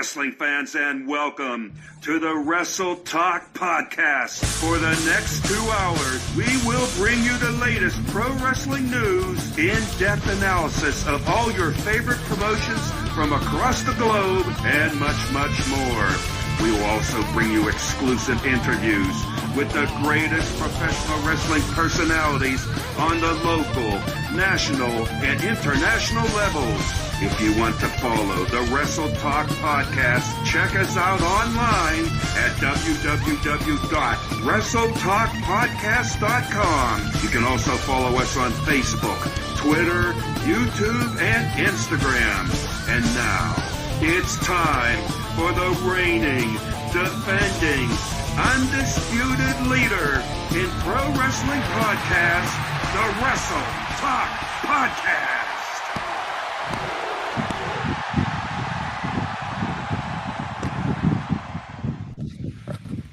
wrestling fans, and welcome to the Wrestle Talk Podcast. For the next 2 hours, we will bring you the latest pro wrestling news, in-depth analysis of all your favorite promotions from across the globe, and much, much more. We will also bring you exclusive interviews with the greatest professional wrestling personalities on the local, national, and international levels. If you want to follow the Wrestle Talk Podcast, check us out online at www.wrestletalkpodcast.com. You can also follow us on Facebook, Twitter, YouTube, and Instagram. And now, it's time for the reigning, defending, undisputed leader in pro wrestling podcast, the Wrestle Talk Podcast.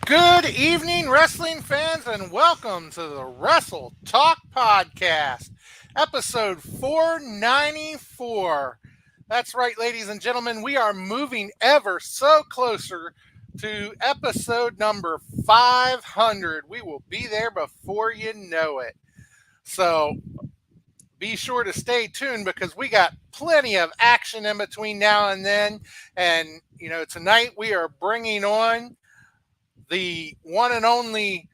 Good evening, wrestling fans, and welcome to the Wrestle Talk Podcast, episode 494. That's right, ladies and gentlemen, we are moving ever so closer to episode number 500. We will be there before you know it. So be sure to stay tuned because we got plenty of action in between now and then. And, tonight we are bringing on the one and only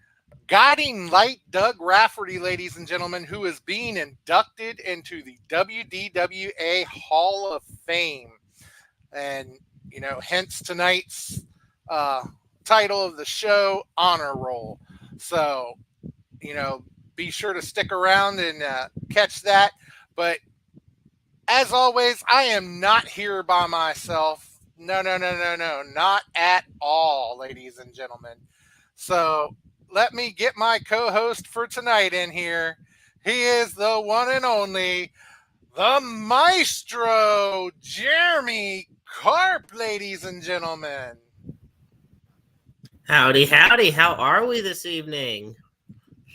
guiding light Doug Rafferty, ladies and gentlemen, who is being inducted into the WDWA Hall of Fame. And, hence tonight's title of the show, Honor Roll. So, be sure to stick around and catch that. But as always, I am not here by myself. No, not at all, ladies and gentlemen. So let me get my co-host for tonight in here. He is the one and only, the Maestro, Jeremy Carp, ladies and gentlemen. Howdy, howdy. How are we this evening?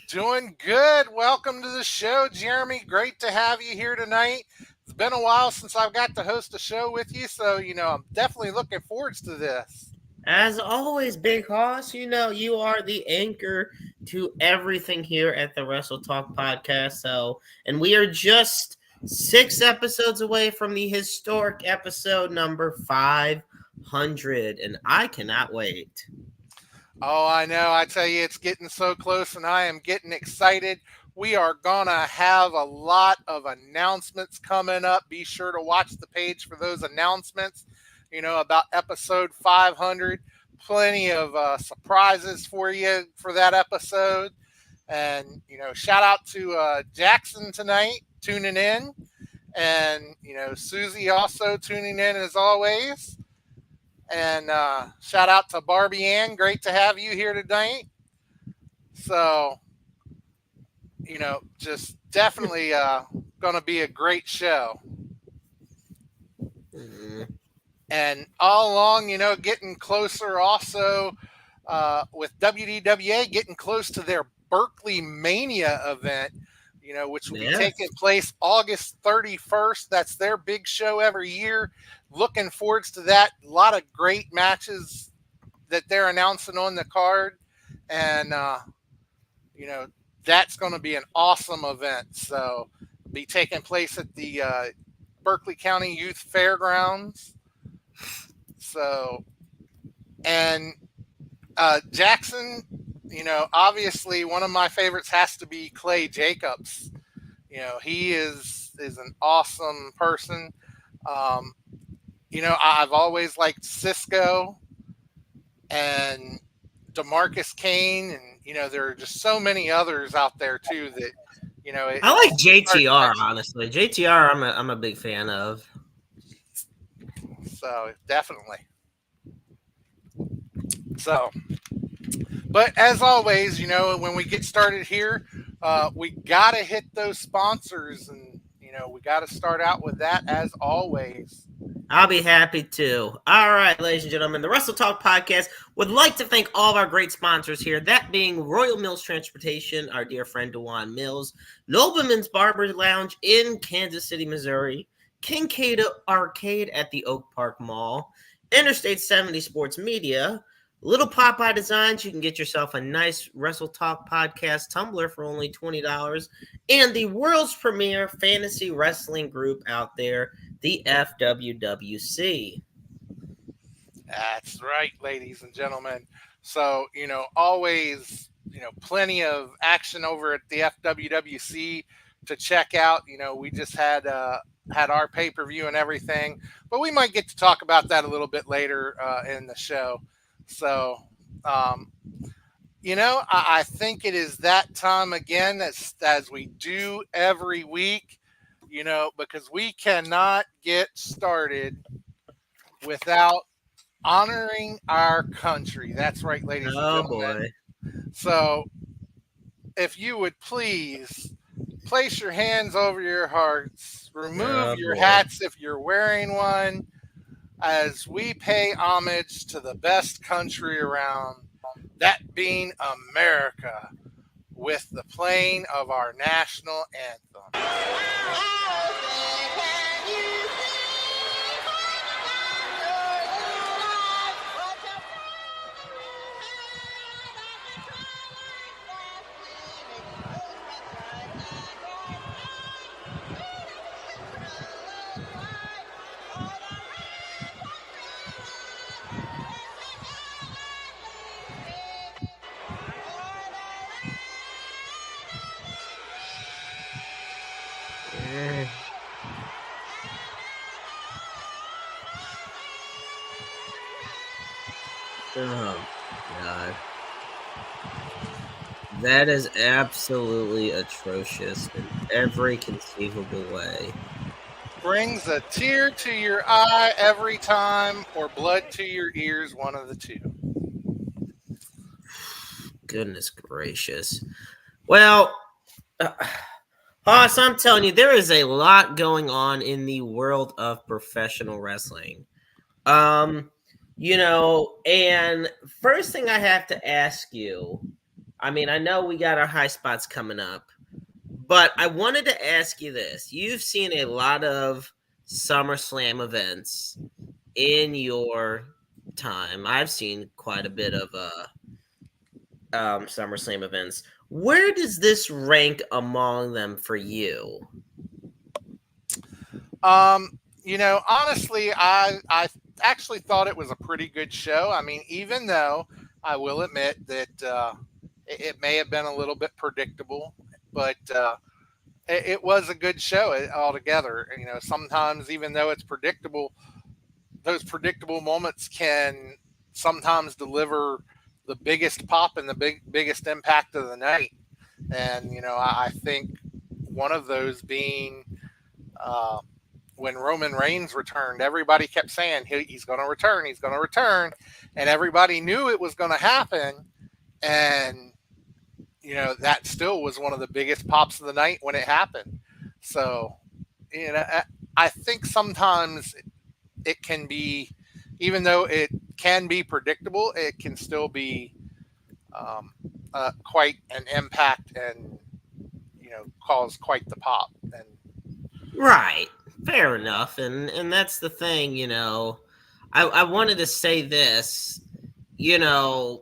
Doing good. Welcome to the show, Jeremy. Great to have you here tonight. It's been a while since I've got to host a show with you, so, I'm definitely looking forward to this. As always, Big Hoss, you are the anchor to everything here at the Wrestle Talk Podcast. And we are just 6 episodes away from the historic episode number 500, and I cannot wait. Oh, I know. I tell you, it's getting so close, and I am getting excited. We are going to have a lot of announcements coming up. Be sure to watch the page for those announcements, about episode 500. Plenty of surprises for you for that episode. And, shout out to Jackson tonight tuning in. And, Susie also tuning in as always. And shout out to Barbie Ann. Great to have you here tonight. So, just definitely going to be a great show. Mm-hmm. And all along, getting closer also with WDWA, getting close to their Berkeley Mania event, which will be taking place August 31st. That's their big show every year. Looking forward to that. A lot of great matches that they're announcing on the card. And, that's going to be an awesome event. So be taking place at the Berkeley County Youth Fairgrounds. So, and Jackson, obviously one of my favorites has to be Clay Jacobs. He is an awesome person. I've always liked Cisco and DeMarcus Kane, and there are just so many others out there too that I like JTR, honestly. JTR, I'm a big fan of. So definitely. So, but as always, when we get started here, we got to hit those sponsors, and we got to start out with that as always. I'll be happy to. All right, ladies and gentlemen, the Wrestle Talk Podcast would like to thank all of our great sponsors here, that being Royal Mills Transportation, our dear friend DeJuan Mills, Nobleman's Barber Lounge in Kansas City, Missouri, Kincaid Arcade at the Oak Park Mall, Interstate 70 Sports Media, Little Popeye Designs. You can get yourself a nice Wrestle Talk podcast tumbler for only $20, and the world's premier fantasy wrestling group out there, the FWWC. That's right, ladies and gentlemen. So, always, plenty of action over at the FWWC to check out. We just had our pay-per-view and everything, but we might get to talk about that a little bit later in the show. So, I think it is that time again, as we do every week, because we cannot get started without honoring our country. That's right, ladies and gentlemen. Boy. So, if you would please place your hands over your hearts, remove your hats if you're wearing one, as we pay homage to the best country around, that being America, with the playing of our national anthem. Oh, God. That is absolutely atrocious in every conceivable way. Brings a tear to your eye every time, or blood to your ears, one of the two. Goodness gracious. Well, Haas, I'm telling you, there is a lot going on in the world of professional wrestling. And first thing I have to ask you, I mean, I know we got our high spots coming up, but I wanted to ask you this. You've seen a lot of SummerSlam events in your time. I've seen quite a bit of SummerSlam events. Where does this rank among them for you? Honestly, I actually thought it was a pretty good show. I mean, even though I will admit that it may have been a little bit predictable, but it was a good show altogether. Sometimes, even though it's predictable, those predictable moments can sometimes deliver the biggest pop and the biggest impact of the night. And, I think one of those being when Roman Reigns returned. Everybody kept saying he's going to return, he's going to return. And everybody knew it was going to happen. And, that still was one of the biggest pops of the night when it happened. So, I think sometimes it can be, even though it can be predictable, it can still be quite an impact and, cause quite the pop. And right. Fair enough. And that's the thing, I wanted to say this, a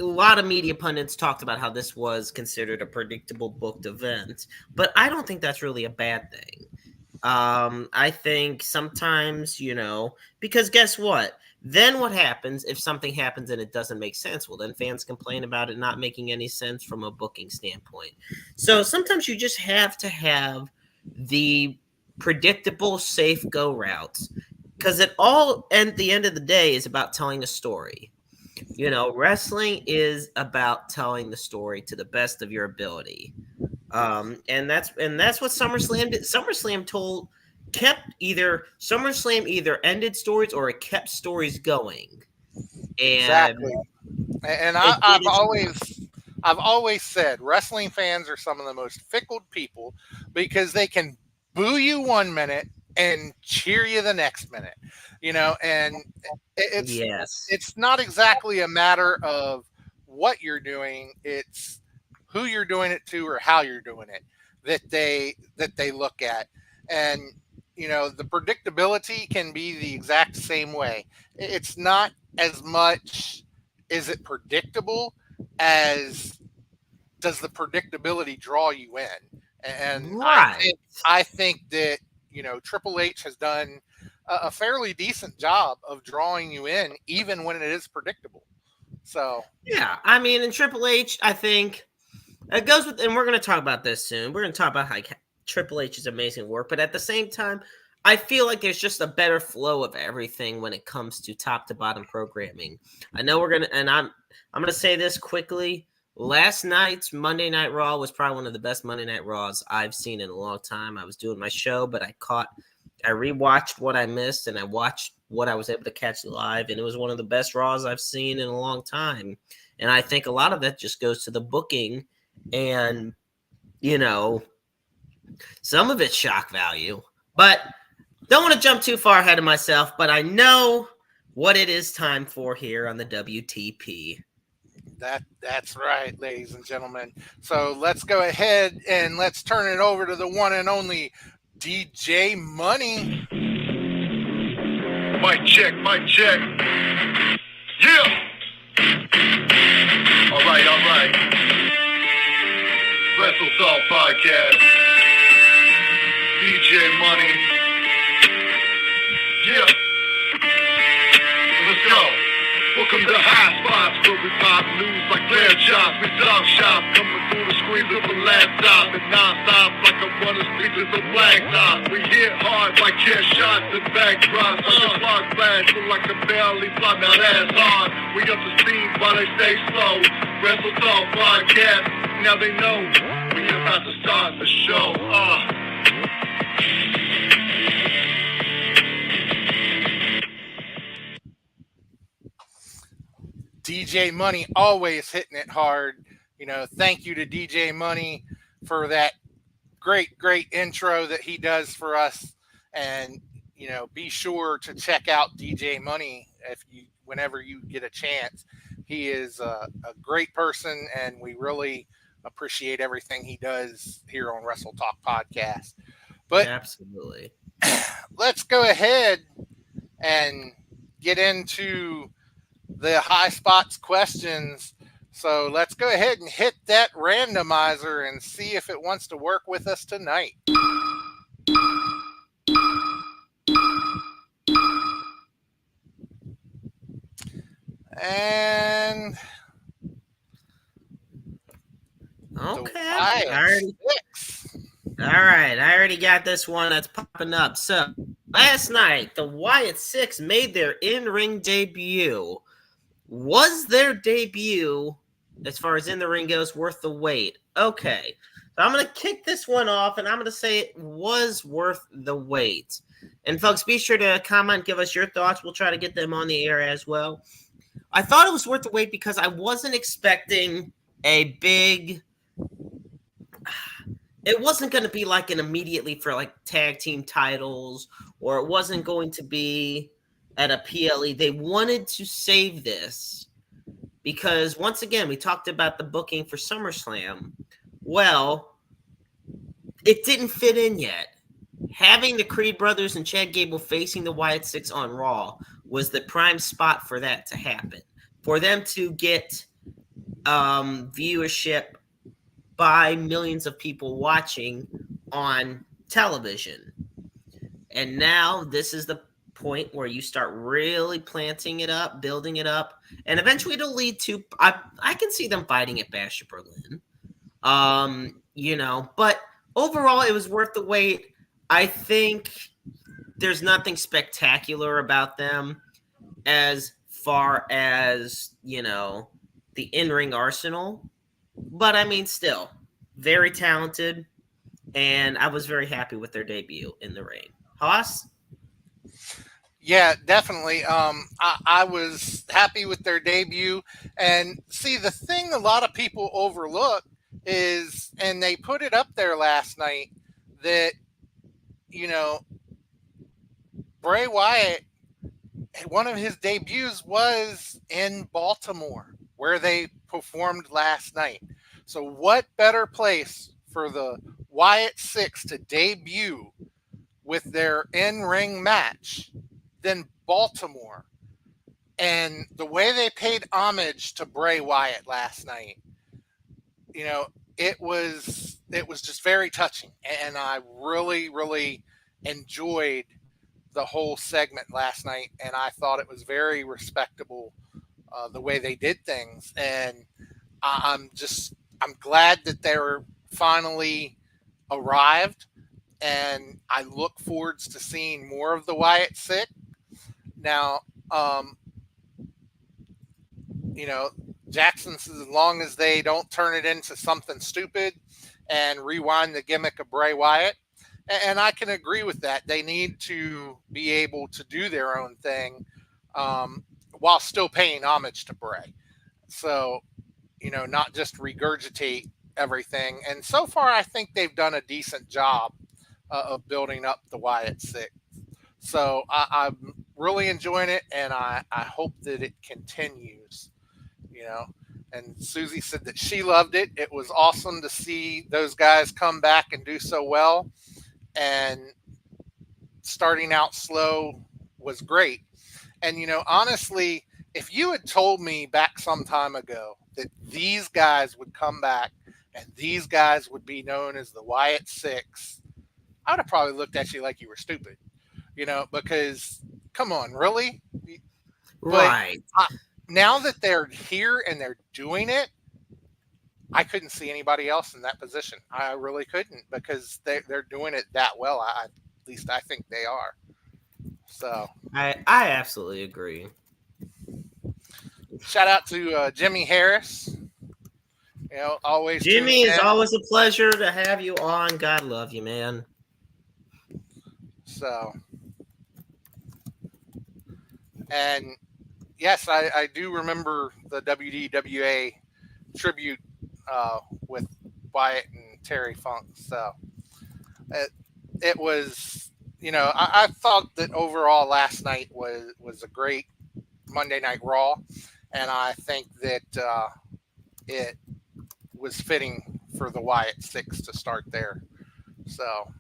lot of media pundits talked about how this was considered a predictable booked event, but I don't think that's really a bad thing. I think sometimes, because guess what? Then what happens if something happens and it doesn't make sense? Well, then fans complain about it not making any sense from a booking standpoint. So sometimes you just have to have the predictable, safe go routes, because it all, at the end of the day, is about telling a story. Wrestling is about telling the story to the best of your ability. And that's what SummerSlam did. SummerSlam SummerSlam either ended stories or it kept stories going. And exactly. And I've always said wrestling fans are some of the most fickle people, because they can boo you one minute and cheer you the next minute, and it's not exactly a matter of what you're doing. It's who you're doing it to or how you're doing it that they look at. And the predictability can be the exact same way. It's not as much is it predictable as does the predictability draw you in. And Right. I think that Triple H has done a fairly decent job of drawing you in, even when it is predictable. So Yeah, I mean, in Triple H, I think it goes with, and we're going to talk about this soon. We're going to talk about how Triple H's amazing work, but at the same time, I feel like there's just a better flow of everything when it comes to top to bottom programming. I know we're gonna, and I'm gonna say this quickly. Last night's Monday Night Raw was probably one of the best Monday Night Raws I've seen in a long time. I was doing my show, but I rewatched what I missed, and I watched what I was able to catch live, and it was one of the best Raws I've seen in a long time. And I think a lot of that just goes to the booking, and some of it's shock value. But don't want to jump too far ahead of myself, but I know what it is time for here on the WTP. That's right, ladies and gentlemen. So let's go ahead and let's turn it over to the one and only DJ Money. Mic check. Yeah. All right. Wrestle Talk Podcast. DJ Money. Yeah. Let's go. Welcome to High Spots, where we pop news like clear chops. We talk shop, coming through the screens of a laptop and non-stop like a runner speeches of blacktop. We hit hard like chair shots and backdrops, like a clock flash, look like a belly flop. Now that's hard. We up to speed while they stay slow. Wrestle Talk Podcast, now they know we about to start the show. DJ Money always hitting it hard. Thank you to DJ Money for that great intro that he does for us. And, be sure to check out DJ Money whenever you get a chance. He is a great person, and we really appreciate everything he does here on Wrestle Talk Podcast. But absolutely, let's go ahead and get into the high spots questions. So let's go ahead and hit that randomizer and see if it wants to work with us tonight. And okay, all right, I already got this one that's popping up. So last night, the Wyatt Six made their in-ring debut. Was their debut, as far as in the ring goes, worth the wait? Okay, so I'm going to kick this one off, and I'm going to say it was worth the wait. And folks, be sure to comment, give us your thoughts. We'll try to get them on the air as well. I thought it was worth the wait because I wasn't expecting a big... It wasn't going to be like an immediately for like tag team titles, or it wasn't going to be at a PLE. They wanted to save this because, once again, we talked about the booking for SummerSlam. Well, it didn't fit in yet. Having the Creed brothers and Chad Gable facing the Wyatt Six on Raw was the prime spot for that to happen, for them to get viewership by millions of people watching on television. And now this is the point where you start really planting it up, building it up, and eventually it'll lead to I can see them fighting at Bash of Berlin. But overall it was worth the wait. I think there's nothing spectacular about them as far as, the in-ring arsenal. But I mean, still very talented, and I was very happy with their debut in the ring. Haas? Yeah, definitely. I was happy with their debut. And see, the thing a lot of people overlook is, and they put it up there last night, that, Bray Wyatt, one of his debuts was in Baltimore, where they performed last night. So what better place for the Wyatt Six to debut with their in-ring match than Baltimore. And the way they paid homage to Bray Wyatt last night, it was just very touching. And I really, really enjoyed the whole segment last night. And I thought it was very respectable, the way they did things. And I'm glad that they're finally arrived, and I look forward to seeing more of the Wyatt Six. Now, Jackson says as long as they don't turn it into something stupid and rewind the gimmick of Bray Wyatt, and I can agree with that. They need to be able to do their own thing while still paying homage to Bray. So, not just regurgitate everything. And so far, I think they've done a decent job of building up the Wyatt Six. So I'm really enjoying it, and I hope that it continues, And Susie said that she loved it. It was awesome to see those guys come back and do so well. And starting out slow was great. And, honestly, if you had told me back some time ago that these guys would come back and these guys would be known as the Wyatt Six, I would have probably looked at you like you were stupid, because come on, really? Right. But now that they're here and they're doing it, I couldn't see anybody else in that position. I really couldn't, because they're doing it that well. At least I think they are. So I absolutely agree. Shout out to Jimmy Harris. Always Jimmy, it's always a pleasure to have you on. God love you, man. So, and yes, I do remember the WDWA tribute with Wyatt and Terry Funk. So it was, I thought that overall last night was a great Monday Night Raw. And I think that it was fitting for the Wyatt Six to start there. So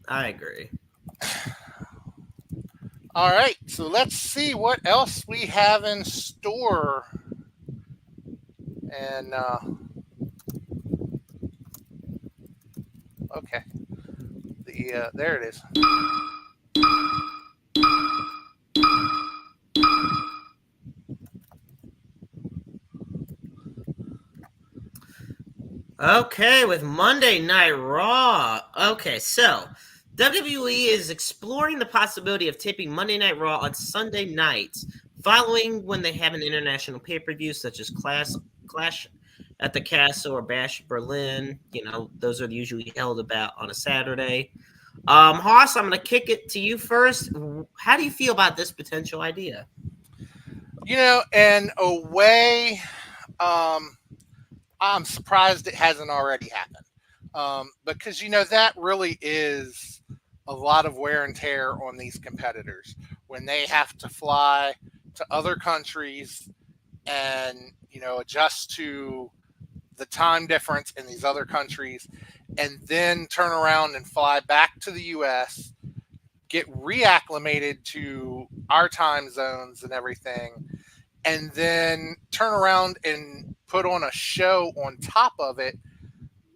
I agree. All right, so let's see what else we have in store. And okay, there it is. Okay, with Monday Night Raw. Okay, so WWE is exploring the possibility of taping Monday Night Raw on Sunday nights, following when they have an international pay-per-view such as Clash at the Castle or Bash Berlin. Those are usually held about on a Saturday. Haas, I'm going to kick it to you first. How do you feel about this potential idea? In a way, I'm surprised it hasn't already happened, because, that really is a lot of wear and tear on these competitors when they have to fly to other countries and, adjust to the time difference in these other countries, and then turn around and fly back to the U.S., get reacclimated to our time zones and everything, and then turn around and put on a show on top of it,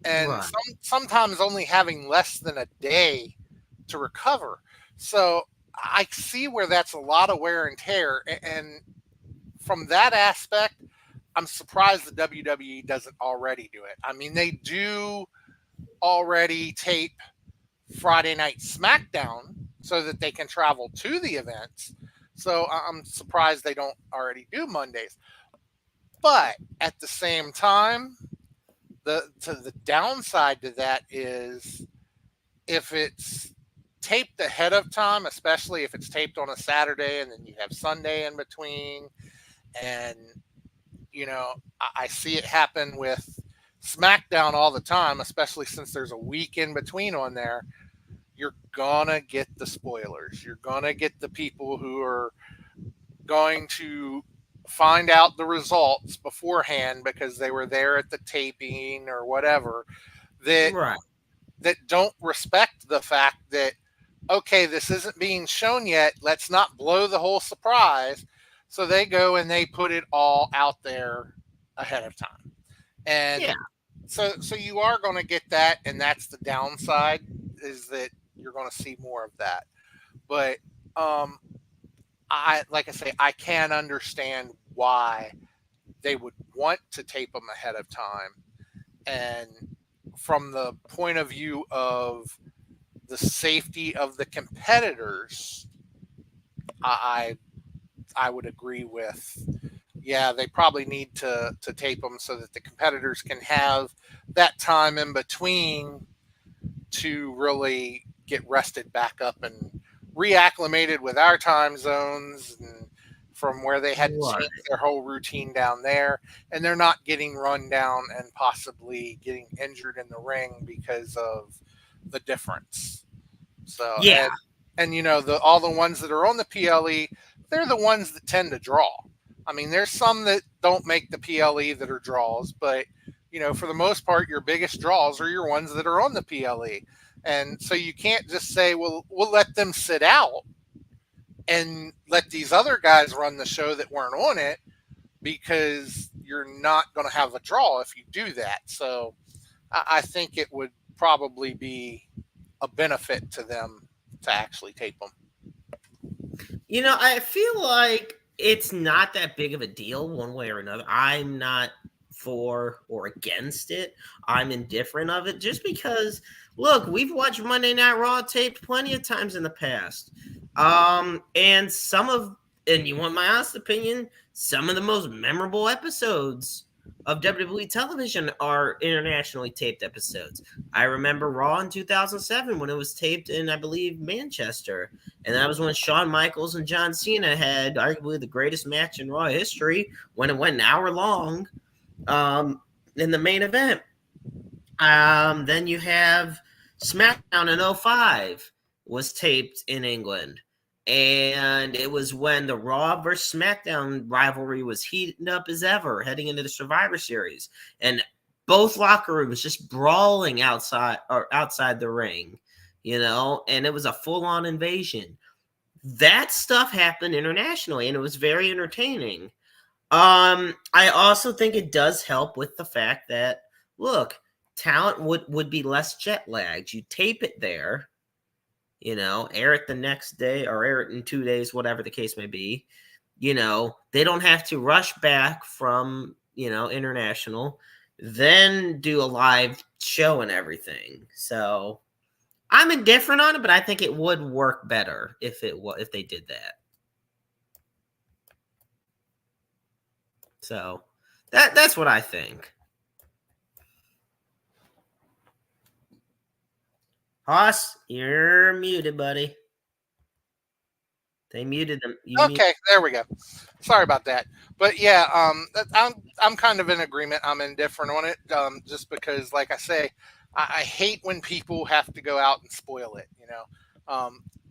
and Right. Sometimes only having less than a day to recover. So I see where that's a lot of wear and tear. And from that aspect, I'm surprised the WWE doesn't already do it. I mean, they do already tape Friday Night SmackDown so that they can travel to the events. So I'm surprised they don't already do Mondays. But at the same time, the downside to that is if it's taped ahead of time, especially if it's taped on a Saturday and then you have Sunday in between. And, I see it happen with SmackDown all the time, especially since there's a week in between on there. You're going to get the spoilers. You're going to get the people who are going to find out the results beforehand because they were there at the taping or whatever, that Right. that don't respect the fact that, okay, this isn't being shown yet. Let's not blow the whole surprise. So they go and they put it all out there ahead of time. And Yeah. so you are going to get that. And that's the downside, is that you're going to see more of that. But like I say, I can understand why they would want to tape them ahead of time. And from the point of view of the safety of the competitors, I would agree with, yeah, they probably need to tape them so that the competitors can have that time in between to really get rested back up and reacclimated with our time zones, and from where they had to change their whole routine down there, and they're not getting run down and possibly getting injured in the ring because of the difference. So Yeah. and you know, all the ones that are on the PLE, they're the ones that tend to draw. I mean, there's some that don't make the PLE that are draws, but you know, for the most part, your biggest draws are your ones that are on the PLE. And so you can't just say, well, we'll let them sit out and let these other guys run the show that weren't on it, because you're not going to have a draw if you do that. So I think it would probably be a benefit to them to actually tape them. You know, I feel like it's not that big of a deal one way or another. I'm not for or against it. I'm indifferent of it, just because, look, we've watched Monday Night Raw taped plenty of times in the past. And you want my honest opinion, some of the most memorable episodes of WWE television are internationally taped episodes. I remember Raw in 2007 when it was taped in, I believe, Manchester. And that was when Shawn Michaels and John Cena had arguably the greatest match in Raw history, when it went an hour long in the main event. Then you have SmackDown in 2005 was taped in England. And it was when the Raw versus SmackDown rivalry was heating up as ever, heading into the Survivor Series. And both locker rooms just brawling outside the ring, you know, and it was a full-on invasion. That stuff happened internationally, and it was very entertaining. I also think it does help with the fact that, look, talent would be less jet lagged. You tape it there, you know, air it the next day or air it in 2 days, whatever the case may be. You know, they don't have to rush back from, you know, international, then do a live show and everything. So I'm indifferent on it, but I think it would work better if they did that. So that's what I think. Haas, you're muted, buddy. They muted them. Okay, there we go. Sorry about that. But yeah, I'm kind of in agreement. I'm indifferent on it, just because, like I say, I hate when people have to go out and spoil it. You know,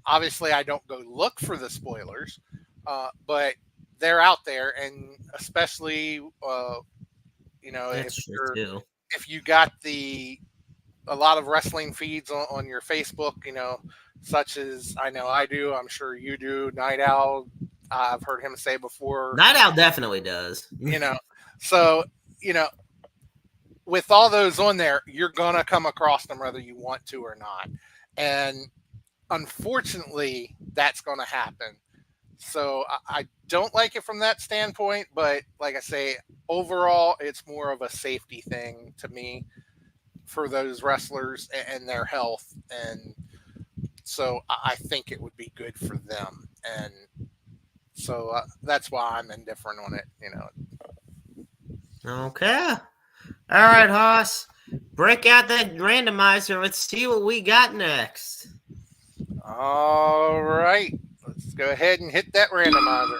obviously I don't go look for the spoilers, but they're out there, and especially, you know, if you got a lot of wrestling feeds on your Facebook, you know, such as I know I do, I'm sure you do, Night Owl, I've heard him say before. Night Owl definitely does. You know, so, you know, with all those on there, you're going to come across them whether you want to or not. And unfortunately, that's going to happen. So I don't like it from that standpoint, but like I say, overall, it's more of a safety thing to me for those wrestlers and their health. And so I think it would be good for them. And so that's why I'm indifferent on it, you know. Okay. All right, Haas. Break out that randomizer. Let's see what we got next. All right. Let's go ahead and hit that randomizer.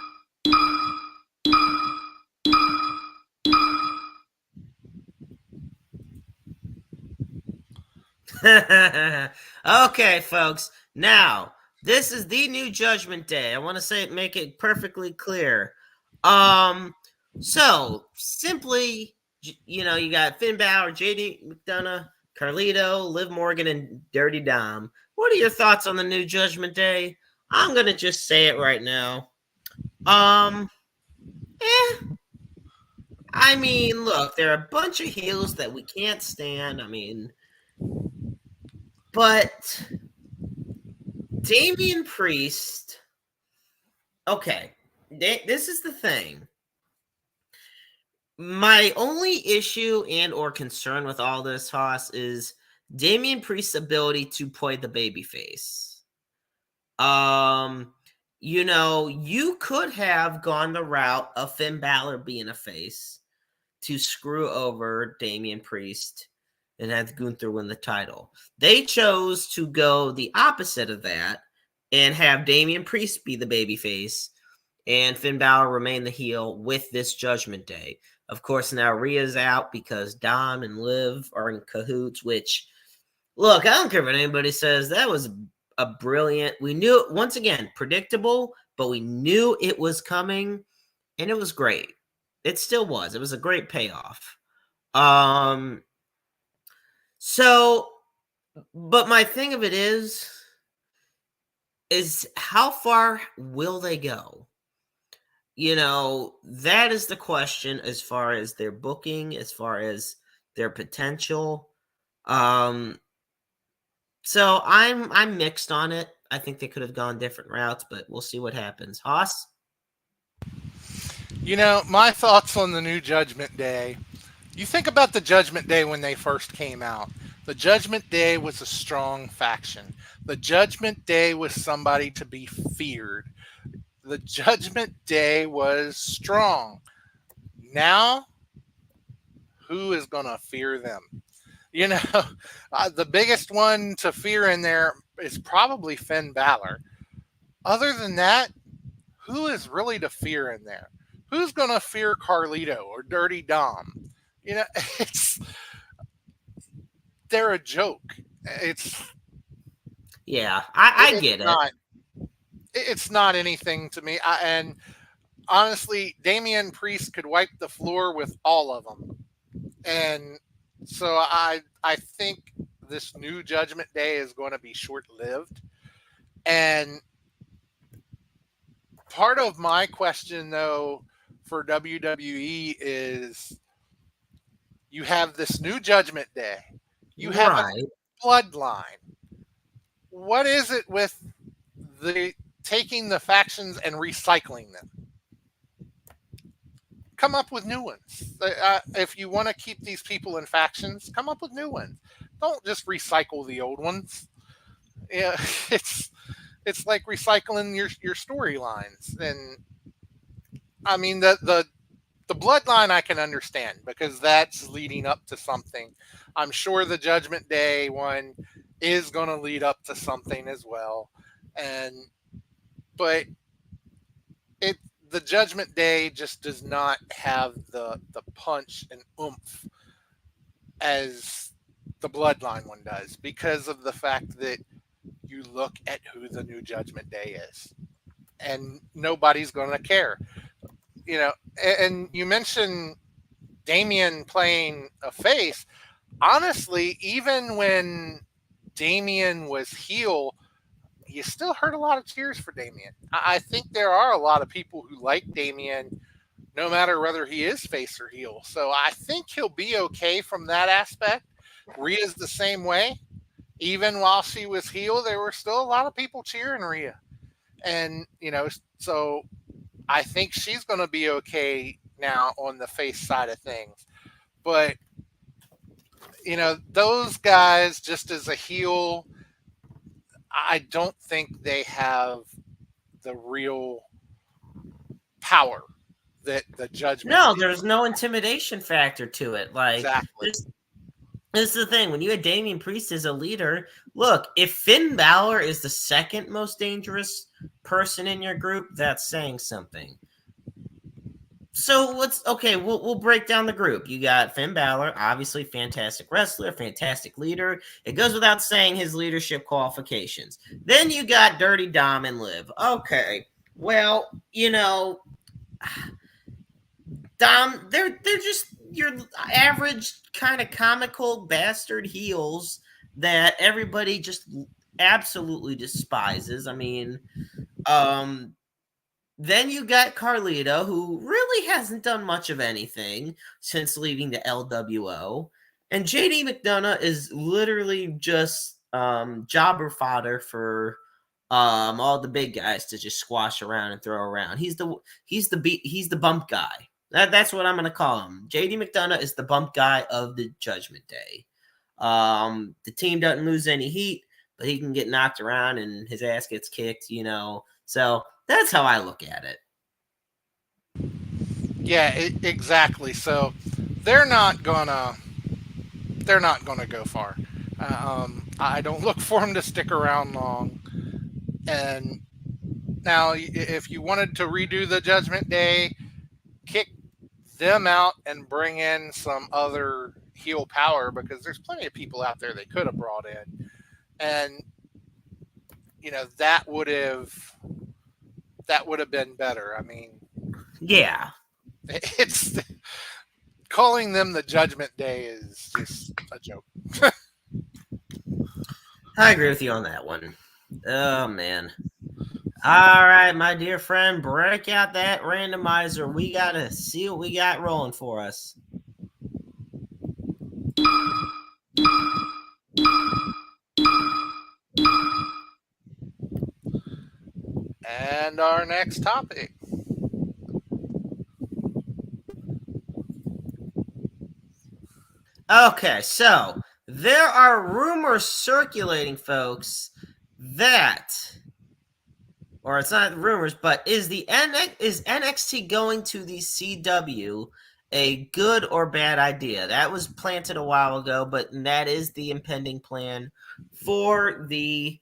Okay, folks. Now, this is the new Judgment Day. I want to make it perfectly clear. So simply, you know, you got Finn Balor, JD McDonough, Carlito, Liv Morgan, and Dirty Dom. What are your thoughts on the new Judgment Day? I'm gonna just say it right now. I mean, look, there are a bunch of heels that we can't stand. I mean, but Damian Priest. Okay, this is the thing. My only issue and or concern with all this, Haas, is Damian Priest's ability to play the babyface. You could have gone the route of Finn Balor being a face to screw over Damian Priest and have Gunther win the title. They chose to go the opposite of that and have Damian Priest be the babyface and Finn Balor remain the heel with this Judgment Day. Of course, now Rhea's out because Dom and Liv are in cahoots, which, look, I don't care what anybody says. That was a brilliant, we knew it, once again, predictable, but we knew it was coming, and it was great. It still was. It was a great payoff. But my thing of it is how far will they go? That is the question as far as their booking, as far as their potential. So I'm mixed on it. I think they could have gone different routes, but we'll see what happens. Haas? My thoughts on the new Judgment Day. You think about the Judgment Day when they first came out. The Judgment Day was a strong faction. The Judgment Day was somebody to be feared. The Judgment Day was strong. Now, who is going to fear them? The biggest one to fear in there is probably Finn Balor. Other than that, who is really to fear in there? Who's going to fear Carlito or Dirty Dom? They're a joke. I get it. It's not anything to me. And honestly, Damian Priest could wipe the floor with all of them. And so I think this new Judgment Day is going to be short-lived. And part of my question, though, for WWE is you have this new Judgment Day. You have a bloodline. What is it with the taking the factions and recycling them? Come up with new ones. If you want to keep these people in factions, come up with new ones. Don't just recycle the old ones. Yeah, it's like recycling your storylines. And I mean the bloodline I can understand because that's leading up to something. I'm sure the Judgment Day one is going to lead up to something as well. But the Judgment Day just does not have the punch and oomph as the Bloodline one does because of the fact that you look at who the new Judgment Day is and nobody's going to care. And you mentioned Damian playing a face. Honestly, even when Damian was heel, you still heard a lot of cheers for Damian. I think there are a lot of people who like Damian no matter whether he is face or heel. So I think he'll be okay from that aspect. Rhea's the same way. Even while she was heel, there were still a lot of people cheering Rhea. And, so I think she's going to be okay now on the face side of things. But, those guys, just as a heel, I don't think they have the real power that the Judgment. No, there's no intimidation factor to it. Like, exactly. This is the thing. When you had Damian Priest as a leader, look, if Finn Balor is the second most dangerous person in your group, that's saying something. So we'll break down the group. You got Finn Balor, obviously fantastic wrestler, fantastic leader. It goes without saying his leadership qualifications. Then you got Dirty Dom and Liv. Okay, well, Dom, they're just, your average kind of comical bastard heels that everybody just absolutely despises. I mean, then you got Carlito, who really hasn't done much of anything since leaving the LWO. And JD McDonough is literally just jobber fodder for all the big guys to just squash around and throw around. He's the bump guy. That's what I'm gonna call him. JD McDonough is the bump guy of the Judgment Day. The team doesn't lose any heat, but he can get knocked around and his ass gets kicked, you know. So that's how I look at it. Yeah, exactly. So they're not gonna go far. I don't look for them to stick around long. And now, if you wanted to redo the Judgment Day, kick them out and bring in some other heel power, because there's plenty of people out there they could have brought in, and you know that would have been better. I mean, yeah, it's calling them the Judgment Day is just a joke. I agree with you on that one. Oh man. All right, my dear friend, break out that randomizer. We gotta see what we got rolling for us. And our next topic. Okay, so there are rumors circulating, folks, that, or it's not rumors, but is NXT going to the CW a good or bad idea? That was planted a while ago, but that is the impending plan for the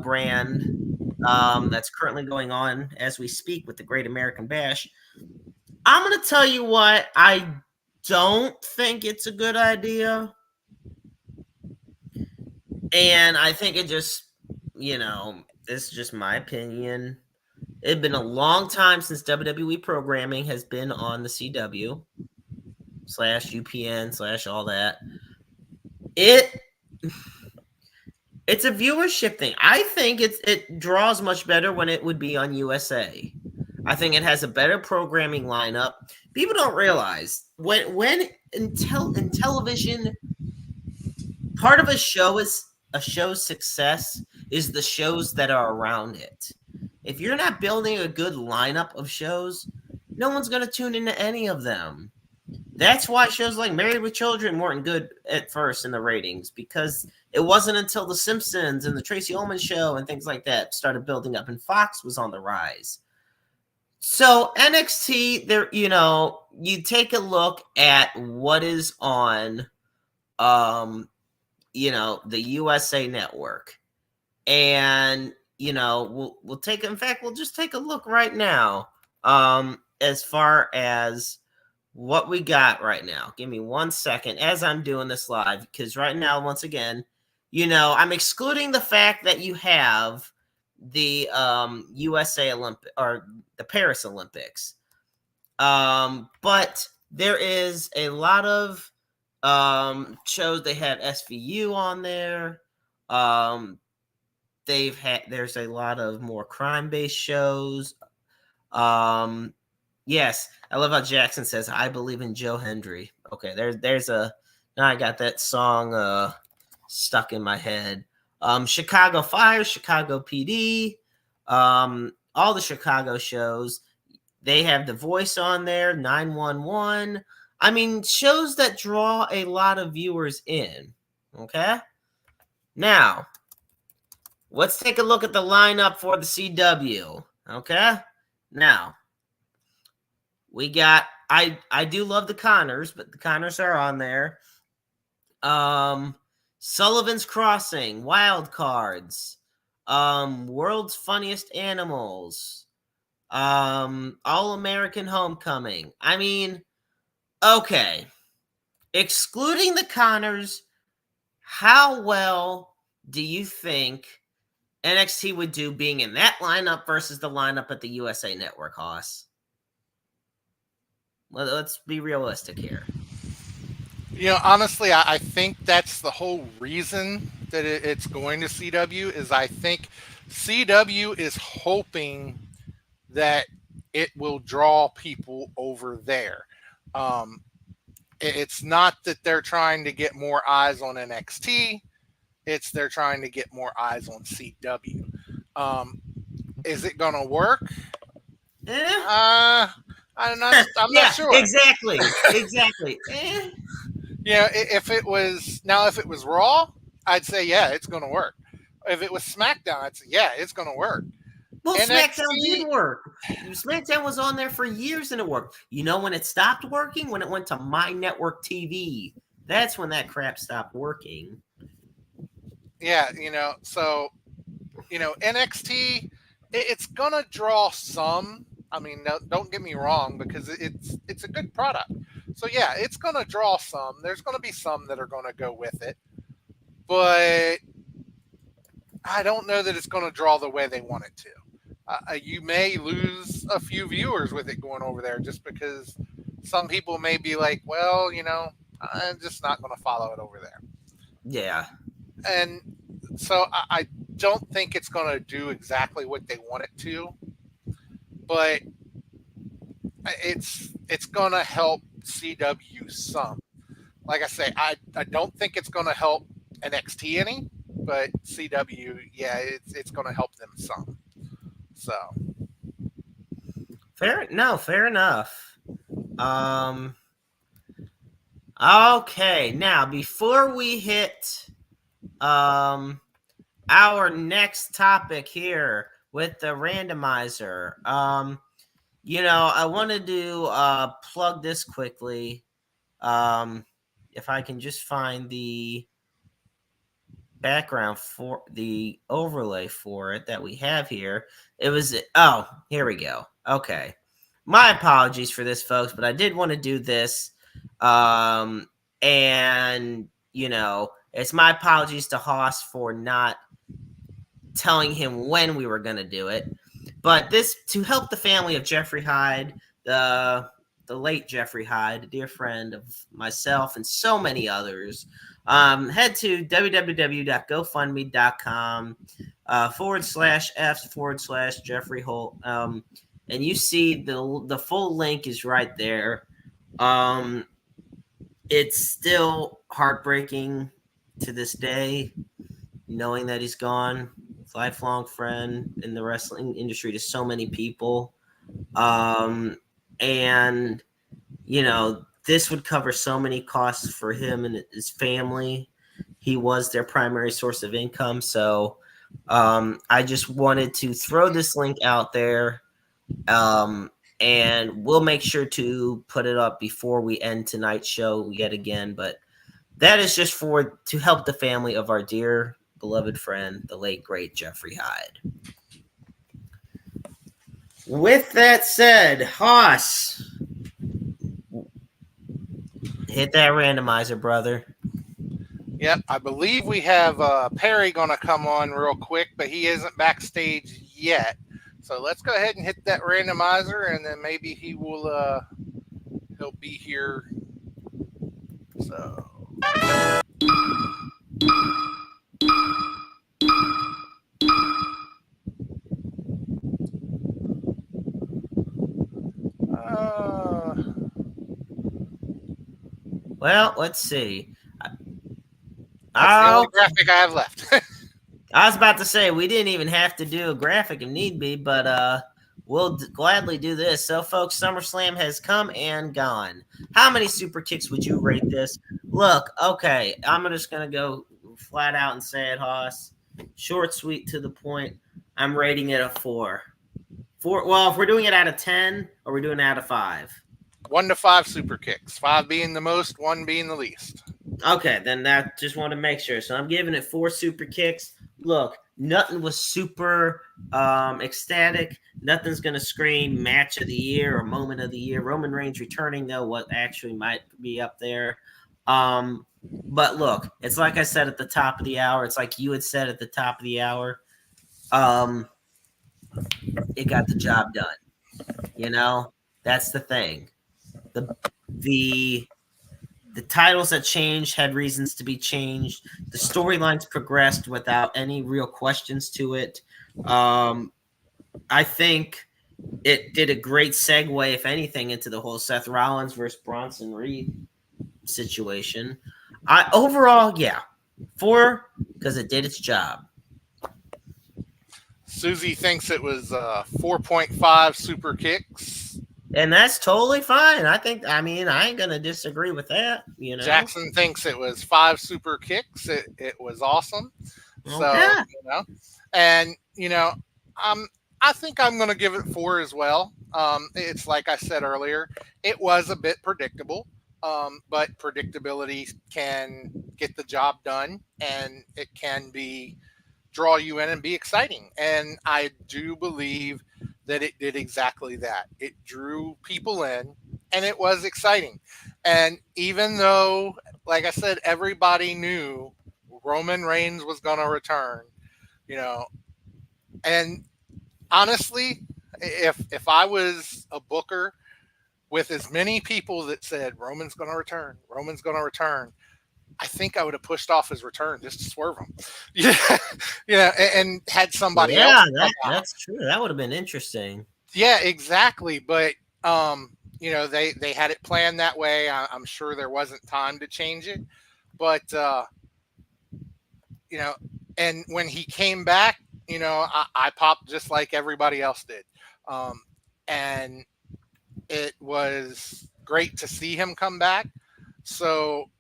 brand that's currently going on as we speak with the Great American Bash. I'm going to tell you what, I don't think it's a good idea. And I think it just, you know, this is just my opinion. It's been a long time since WWE programming has been on the CW /UPN / all that. It's a viewership thing. I think it draws much better when it would be on USA. I think it has a better programming lineup. People don't realize when in television, part of a show's success is the shows that are around it. If you're not building a good lineup of shows, no one's going to tune into any of them. That's why shows like Married with Children weren't good at first in the ratings, because it wasn't until The Simpsons and the Tracy Ullman Show and things like that started building up, and Fox was on the rise. So NXT, there, you know, you take a look at what is on, you know, the USA Network, and you know, we'll take. In fact, we'll just take a look right now, as far as what we got right now. Give me 1 second as I'm doing this live, because right now, once again, you know, I'm excluding the fact that you have the USA Olympic or the Paris Olympics, but there is a lot of shows. They have SVU on there. There's a lot of more crime-based shows. Yes, I love how Jackson says, "I believe in Joe Hendry." Okay, now I got that song stuck in my head. Chicago Fire, Chicago PD, all the Chicago shows. They have The Voice on there, 911. I mean, shows that draw a lot of viewers in. Okay? Now, let's take a look at the lineup for the CW. Okay? Now, we got, I do love the Connors, but the Connors are on there. Sullivan's Crossing, Wild Cards, World's Funniest Animals, All American Homecoming. I mean, okay. Excluding the Connors, how well do you think NXT would do being in that lineup versus the lineup at the USA Network, Hoss? Well, let's be realistic here. Honestly, I think that's the whole reason that it's going to CW is I think CW is hoping that it will draw people over there. Um, it's not that they're trying to get more eyes on NXT. It's they're trying to get more eyes on CW. Um, is it going to work? Eh? I'm not Yeah, sure. exactly. If it was Raw, I'd say yeah, it's going to work. If it was SmackDown, I'd say yeah, it's going to work. Well, SmackDown NXT, did work. SmackDown was on there for years and it worked. You know when it stopped working? When it went to My Network TV. That's when that crap stopped working. yeah, so NXT, it's gonna draw some. I mean, no, don't get me wrong, because it's a good product. So yeah, it's gonna draw some. There's gonna be some that are gonna go with it, but I don't know that it's gonna draw the way they want it to. You may lose a few viewers with it going over there, just because some people may be like, well, I'm just not gonna follow it over there. Yeah. And so I don't think it's going to do exactly what they want it to, but it's going to help CW some. Like I say, I don't think it's going to help NXT any, but CW, yeah, it's going to help them some. So fair enough. Okay, now before we hit our next topic here with the randomizer, I wanted to plug this quickly. If I can just find the background for the overlay for it that we have here. Here we go. Okay. My apologies for this, folks, but I did want to do this. And it's my apologies to Haas for not telling him when we were going to do it. But this, to help the family of Jeffrey Hyde, the late Jeffrey Hyde, a dear friend of myself and so many others, head to www.gofundme.com /F/Jeffrey Holt. And you see the full link is right there. It's still heartbreaking to this day, knowing that he's gone. Lifelong friend in the wrestling industry to so many people. And this would cover so many costs for him and his family. He was their primary source of income. So I just wanted to throw this link out there. And we'll make sure to put it up before we end tonight's show yet again. But that is just to help the family of our dear beloved friend, the late great Jeffrey Hyde. With that said, Haas, hit that randomizer, brother. Yep, I believe we have Perry going to come on real quick, but he isn't backstage yet. So let's go ahead and hit that randomizer, and then maybe he'll be here. So. Well, let's see. That's the only graphic I have left. I was about to say we didn't even have to do a graphic if need be, but we'll gladly do this. So, folks, SummerSlam has come and gone. How many super kicks would you rate this? Look, okay, I'm just gonna go flat out and say it, Haas. Short, sweet, to the point. I'm rating it a 4. Well, if we're doing it out of 10, or we're doing it out of 5. 1 to 5 super kicks. 5 being the most, 1 being the least. Okay, then that just want to make sure. So I'm giving it 4 super kicks. Look, nothing was super ecstatic. Nothing's going to scream match of the year or moment of the year. Roman Reigns returning, though, what actually might be up there. But look, it's like I said at the top of the hour. It's like you had said at the top of the hour. It got the job done. That's the thing. The The titles that changed had reasons to be changed. The storylines progressed without any real questions to it. I think it did a great segue, if anything, into the whole Seth Rollins versus Bronson Reed situation. Overall, yeah, 4 because it did its job. Susie thinks it was 4.5 super kicks. And that's totally fine. I ain't going to disagree with that. You know, Jackson thinks it was 5 super kicks. It was awesome. So, okay. And, I think I'm going to give it 4 as well. It's like I said earlier, it was a bit predictable, but predictability can get the job done, and it can draw you in and be exciting. And I do believe that it did exactly that. It drew people in, and it was exciting. And even though, like I said, everybody knew Roman Reigns was going to return, and honestly, if I was a booker with as many people that said Roman's going to return, I think I would have pushed off his return just to swerve him. And had somebody else. That's true. That would have been interesting. Yeah, exactly. But they had it planned that way. I'm sure there wasn't time to change it, but and when he came back, I popped just like everybody else did. And it was great to see him come back. So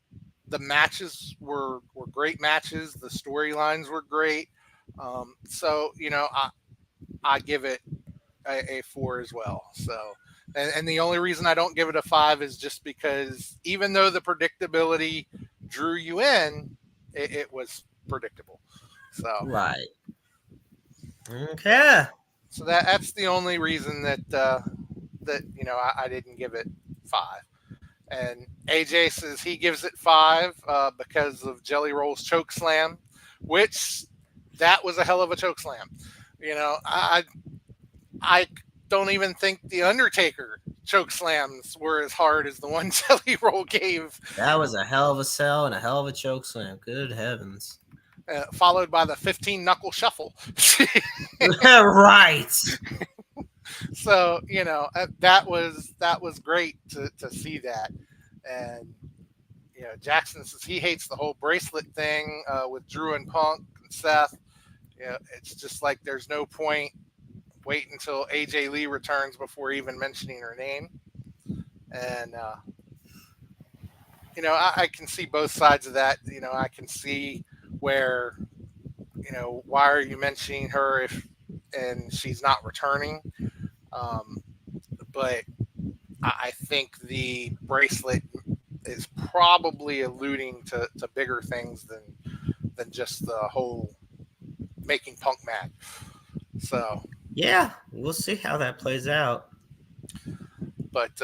the matches were great matches. The storylines were great. So, I give it a 4 as well. So, and the only reason I don't give it a 5 is just because even though the predictability drew you in, it was predictable. So, right. Okay. So that's the only reason that I didn't give it 5. And AJ says he gives it 5 because of Jelly Roll's choke slam, which that was a hell of a choke slam. I don't even think the Undertaker choke slams were as hard as the one Jelly Roll gave. That was a hell of a sell and a hell of a choke slam. Good heavens. Followed by the 15 knuckle shuffle. Right. So, that was great to see that. And, Jackson says he hates the whole bracelet thing with Drew and Punk and Seth. It's just like there's no point. Wait until AJ Lee returns before even mentioning her name. And, I can see both sides of that. I can see where, why are you mentioning her and she's not returning? But I think the bracelet is probably alluding to bigger things than just the whole making Punk mad. So yeah, we'll see how that plays out. But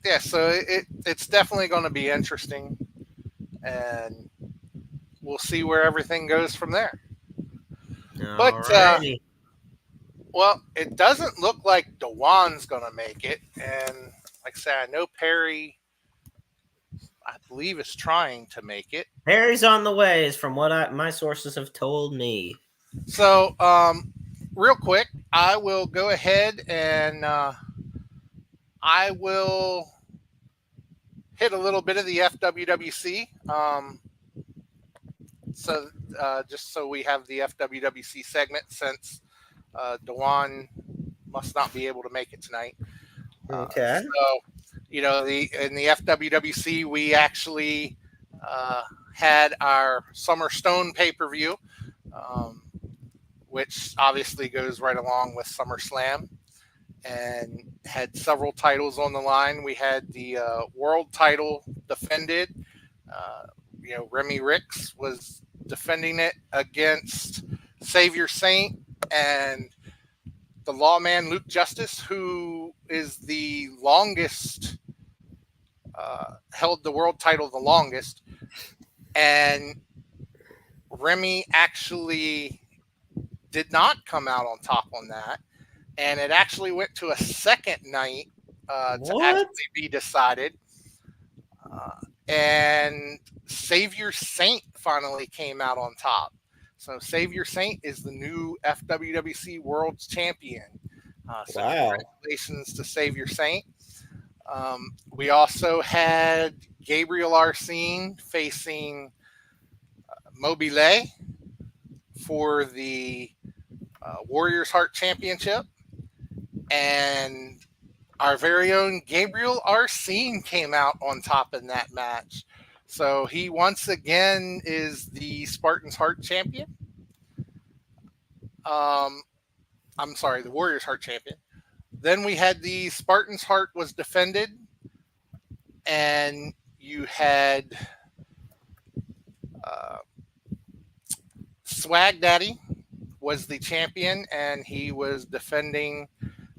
yeah, so it's definitely going to be interesting, and we'll see where everything goes from there. But well, it doesn't look like Dewan's going to make it, and like I said, I know Perry, I believe, is trying to make it. Perry's on the way, is from what my sources have told me. So, real quick, I will go ahead and I will hit a little bit of the FWWC. So, just so we have the FWWC segment, since Dewan must not be able to make it tonight. Okay. So, in the FWWC, we actually had our Summer Stone pay-per-view, which obviously goes right along with SummerSlam, and had several titles on the line. We had the world title defended. Remy Ricks was defending it against Savior Saint and the lawman Luke Justice, who is the longest, held the world title the longest. And Remy actually did not come out on top on that. And it actually went to a second night to actually be decided. And Savior Saint finally came out on top. So Savior Saint is the new FWWC World Champion. So Wow. congratulations to Savior Saint. We also had Gabriel Arsene facing Mobile for the Warriors Heart Championship. And our very own Gabriel Arsene came out on top in that match. So he once again is the Spartans Heart Champion. I'm sorry, the Warriors Heart Champion. Then we had the Spartans Heart was defended, and you had Swag Daddy was the champion, and he was defending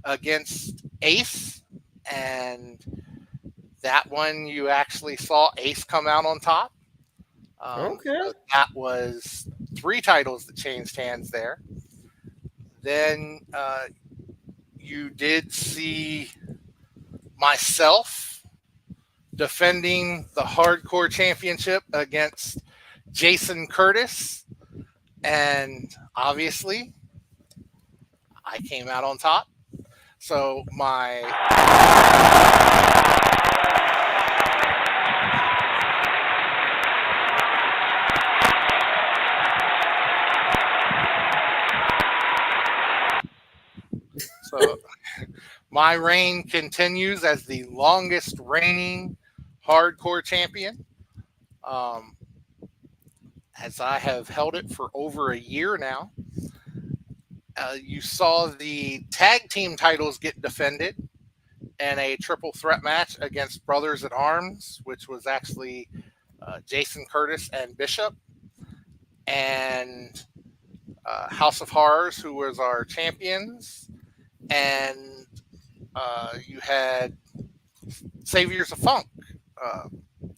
against Ace, and that one you actually saw Ace come out on top. Okay. So that was 3 titles that changed hands there. Then you did see myself defending the Hardcore Championship against Jason Curtis, and obviously I came out on top. So my reign continues as the longest reigning Hardcore Champion. As I have held it for over a year now. You saw the tag team titles get defended in a triple threat match against Brothers at Arms, which was actually Jason Curtis and Bishop, and House of Horrors, who was our champions, and you had Saviors of Funk,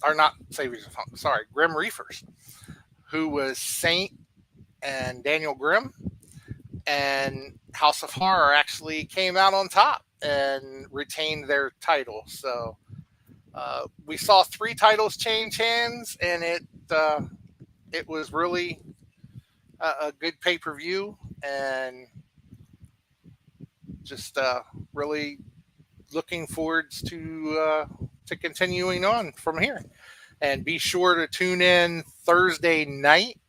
or not Saviors of Funk, sorry, Grim Reefers, who was Saint and Daniel Grimm. And House of Horror actually came out on top and retained their title. So we saw 3 titles change hands, and it was really a good pay-per-view, and just really looking forward to continuing on from here. And be sure to tune in Thursday night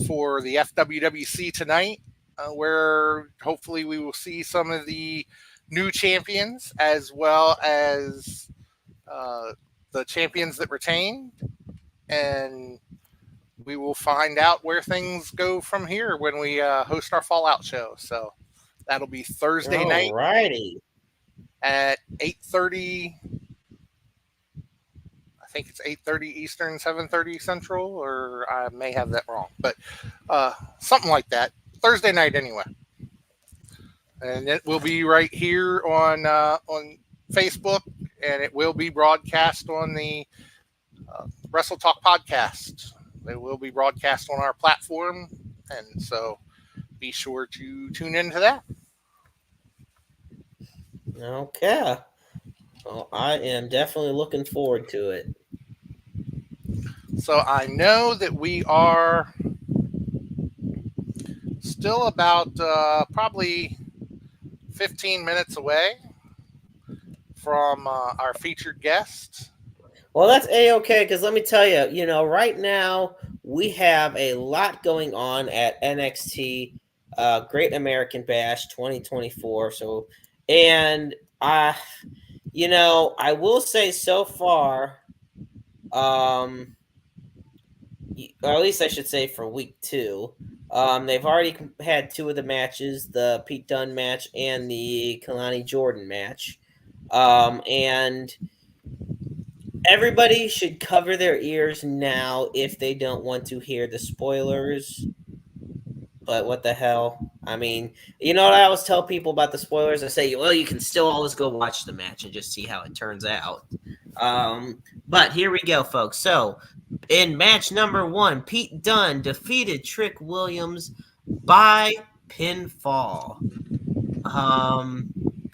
for the FWWC tonight, where hopefully we will see some of the new champions as well as the champions that retained, and we will find out where things go from here when we host our Fallout show. So that'll be Thursday night at 8:30. I think it's 8:30 Eastern, 7:30 Central, or I may have that wrong, but something like that. Thursday night anyway. And it will be right here on Facebook, and it will be broadcast on the Wrestle Talk podcast. They will be broadcast on our platform, and so be sure to tune into that. Okay. Well, I am definitely looking forward to it. So I know that we are still about probably 15 minutes away from our featured guest. Well, that's A-okay, because let me tell you, right now we have a lot going on at NXT Great American Bash 2024. So, and I will say so far, or at least I should say for week 2, they've already had 2 of the matches, the Pete Dunne match and the Kalani Jordan match. And everybody should cover their ears now if they don't want to hear the spoilers. But what the hell? I mean, you know what I always tell people about the spoilers? I say, well, you can still always go watch the match and just see how it turns out. But here we go, folks. So, in match number 1, Pete Dunne defeated Trick Williams by pinfall.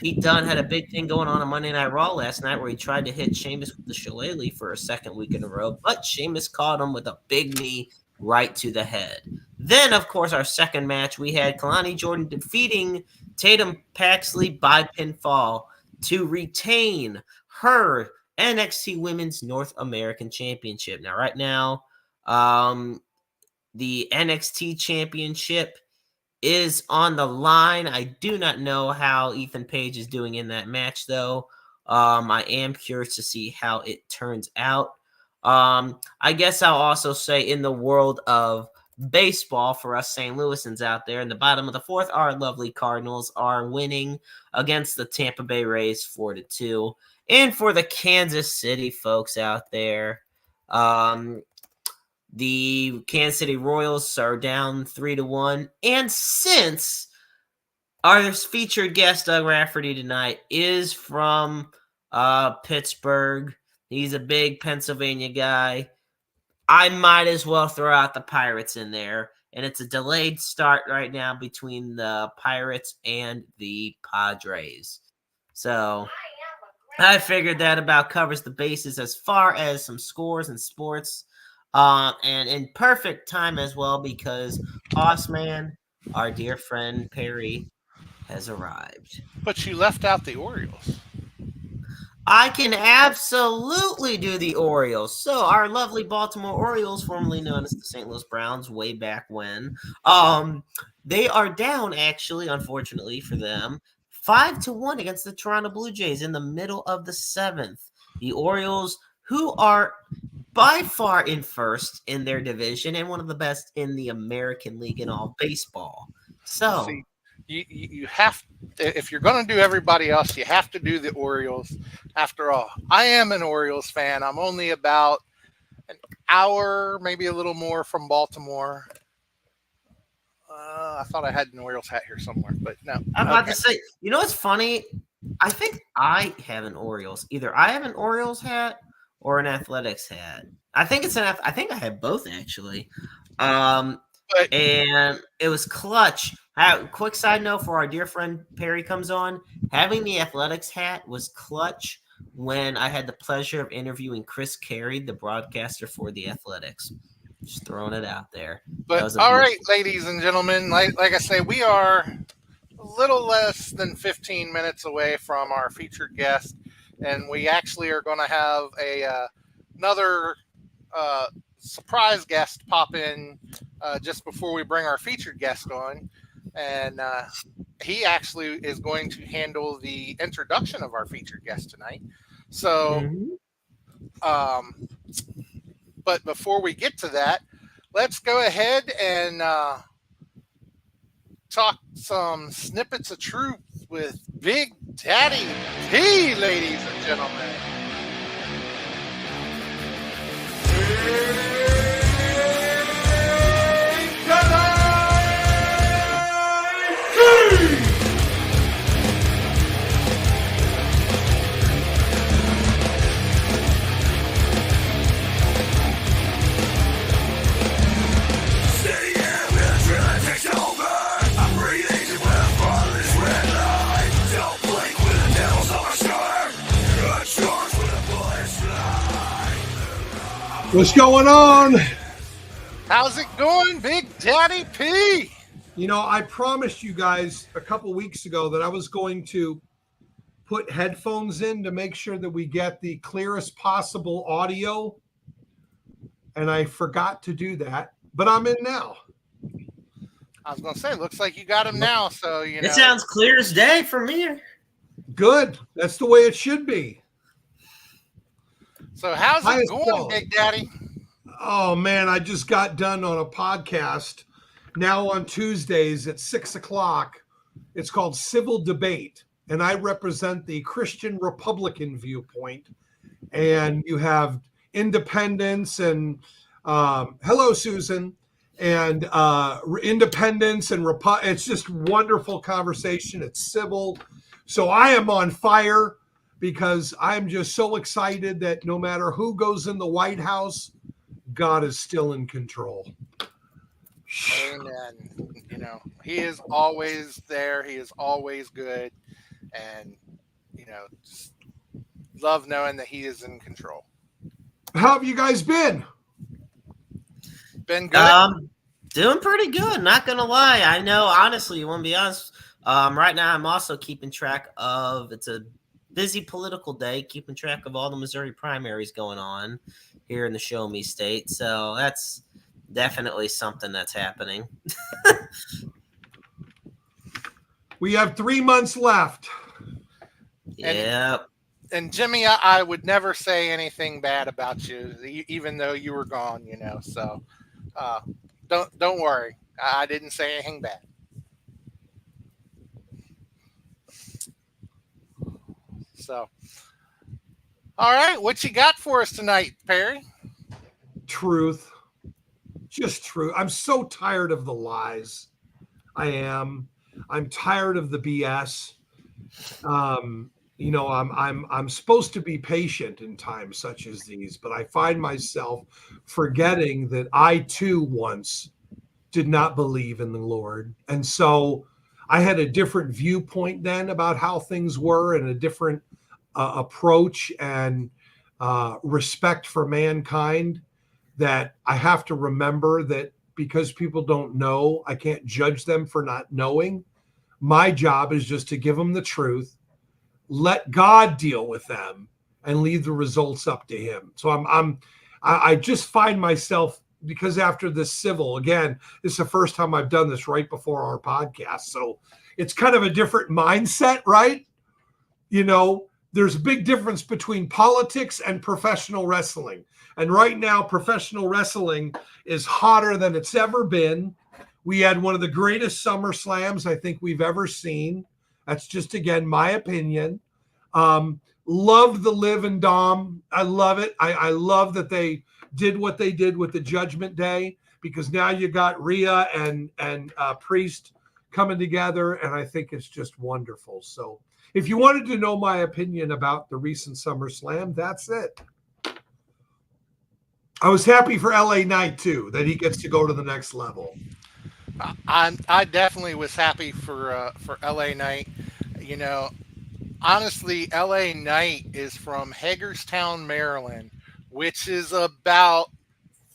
Pete Dunne had a big thing going on Monday Night Raw last night where he tried to hit Sheamus with the shillelagh for a second week in a row, but Sheamus caught him with a big knee right to the head. Then, of course, our second match, we had Kalani Jordan defeating Tatum Paxley by pinfall to retain her NXT Women's North American Championship. Now, right now, the NXT Championship is on the line. I do not know how Ethan Page is doing in that match, though. I am curious to see how it turns out. I guess I'll also say in the world of baseball for us St. Louisans out there, in the bottom of the fourth, our lovely Cardinals are winning against the Tampa Bay Rays 4-2. And for the Kansas City folks out there, the Kansas City Royals are down 3-1. And since our featured guest, Doug Rafferty, tonight is from Pittsburgh, he's a big Pennsylvania guy, I might as well throw out the Pirates in there. And it's a delayed start right now between the Pirates and the Padres. So I figured that about covers the bases as far as some scores and sports. And in perfect time as well, because Hossman, our dear friend Perry, has arrived. But you left out the Orioles. I can absolutely do the Orioles. So our lovely Baltimore Orioles, formerly known as the St. Louis Browns, way back when, they are down, actually, unfortunately for them, 5-1 against the Toronto Blue Jays in the middle of the seventh. The Orioles, who are by far in first in their division and one of the best in the American League in all baseball. So see, you have, if you're going to do everybody else, you have to do the Orioles. After all, I am an Orioles fan. I'm only about an hour, maybe a little more from Baltimore. I thought I had an Orioles hat here somewhere, but no. I'm about to say, you know what's funny? I think I have an Orioles. Either I have an Orioles hat or an Athletics hat. I think I have both, actually. And it was clutch. Quick side note for our dear friend Perry comes on. Having the Athletics hat was clutch when I had the pleasure of interviewing Chris Carey, the broadcaster for the Athletics. Just throwing it out there. But all right, ladies and gentlemen, like I say, we are a little less than 15 minutes away from our featured guest, and we actually are going to have another surprise guest pop in just before we bring our featured guest on. And he actually is going to handle the introduction of our featured guest tonight. So, but before we get to that, let's go ahead and talk some snippets of truth with Big Daddy P, ladies and gentlemen. What's going on? How's it going, Big Daddy P? You know, I promised you guys a couple weeks ago that I was going to put headphones in to make sure that we get the clearest possible audio. And I forgot to do that, but I'm in now. I was going to say, looks like you got him now. So, you know. It sounds clear as day for me. Good. That's the way it should be. So how's it going, Big Daddy? Oh, man, I just got done on a podcast now on Tuesdays at 6:00. It's called Civil Debate, and I represent the Christian Republican viewpoint. And you have independents and hello, Susan, and independents and it's just wonderful conversation. It's civil. So I am on fire, because I'm just so excited that no matter who goes in the White House, God is still in control. Amen. You know, he is always there. He is always good. and just love knowing that he is in control. How have you guys been? Been good. Doing pretty good. Not gonna lie. I know. Honestly, you want to be honest. Right now, I'm also keeping track of. It's a busy political day, keeping track of all the Missouri primaries going on here in the Show Me State. So that's definitely something that's happening. We have 3 months left. Yep. And Jimmy, I would never say anything bad about you, even though you were gone. So don't worry. I didn't say anything bad. So, all right, what you got for us tonight, Perry? Truth. Just truth. I'm so tired of the lies. I am. I'm tired of the BS. I'm supposed to be patient in times such as these, but I find myself forgetting that I too once did not believe in the Lord. And so I had a different viewpoint then about how things were, and a different approach and respect for mankind, that I have to remember that because people don't know, I can't judge them for not knowing. My job is just to give them the truth, let God deal with them, and leave the results up to him. So I just find myself, because after this civil, again, this is the first time I've done this right before our podcast. So it's kind of a different mindset, right? There's a big difference between politics and professional wrestling. And right now, professional wrestling is hotter than it's ever been. We had one of the greatest Summer Slams I think we've ever seen. That's just, again, my opinion. Loved the Liv and Dom. I love it. I love that they did what they did with the Judgment Day, because now you got Rhea and Priest coming together, and I think it's just wonderful. So if you wanted to know my opinion about the recent SummerSlam, that's it. I was happy for LA Knight too, that he gets to go to the next level. I definitely was happy for LA Knight. Honestly, LA Knight is from Hagerstown, Maryland, which is about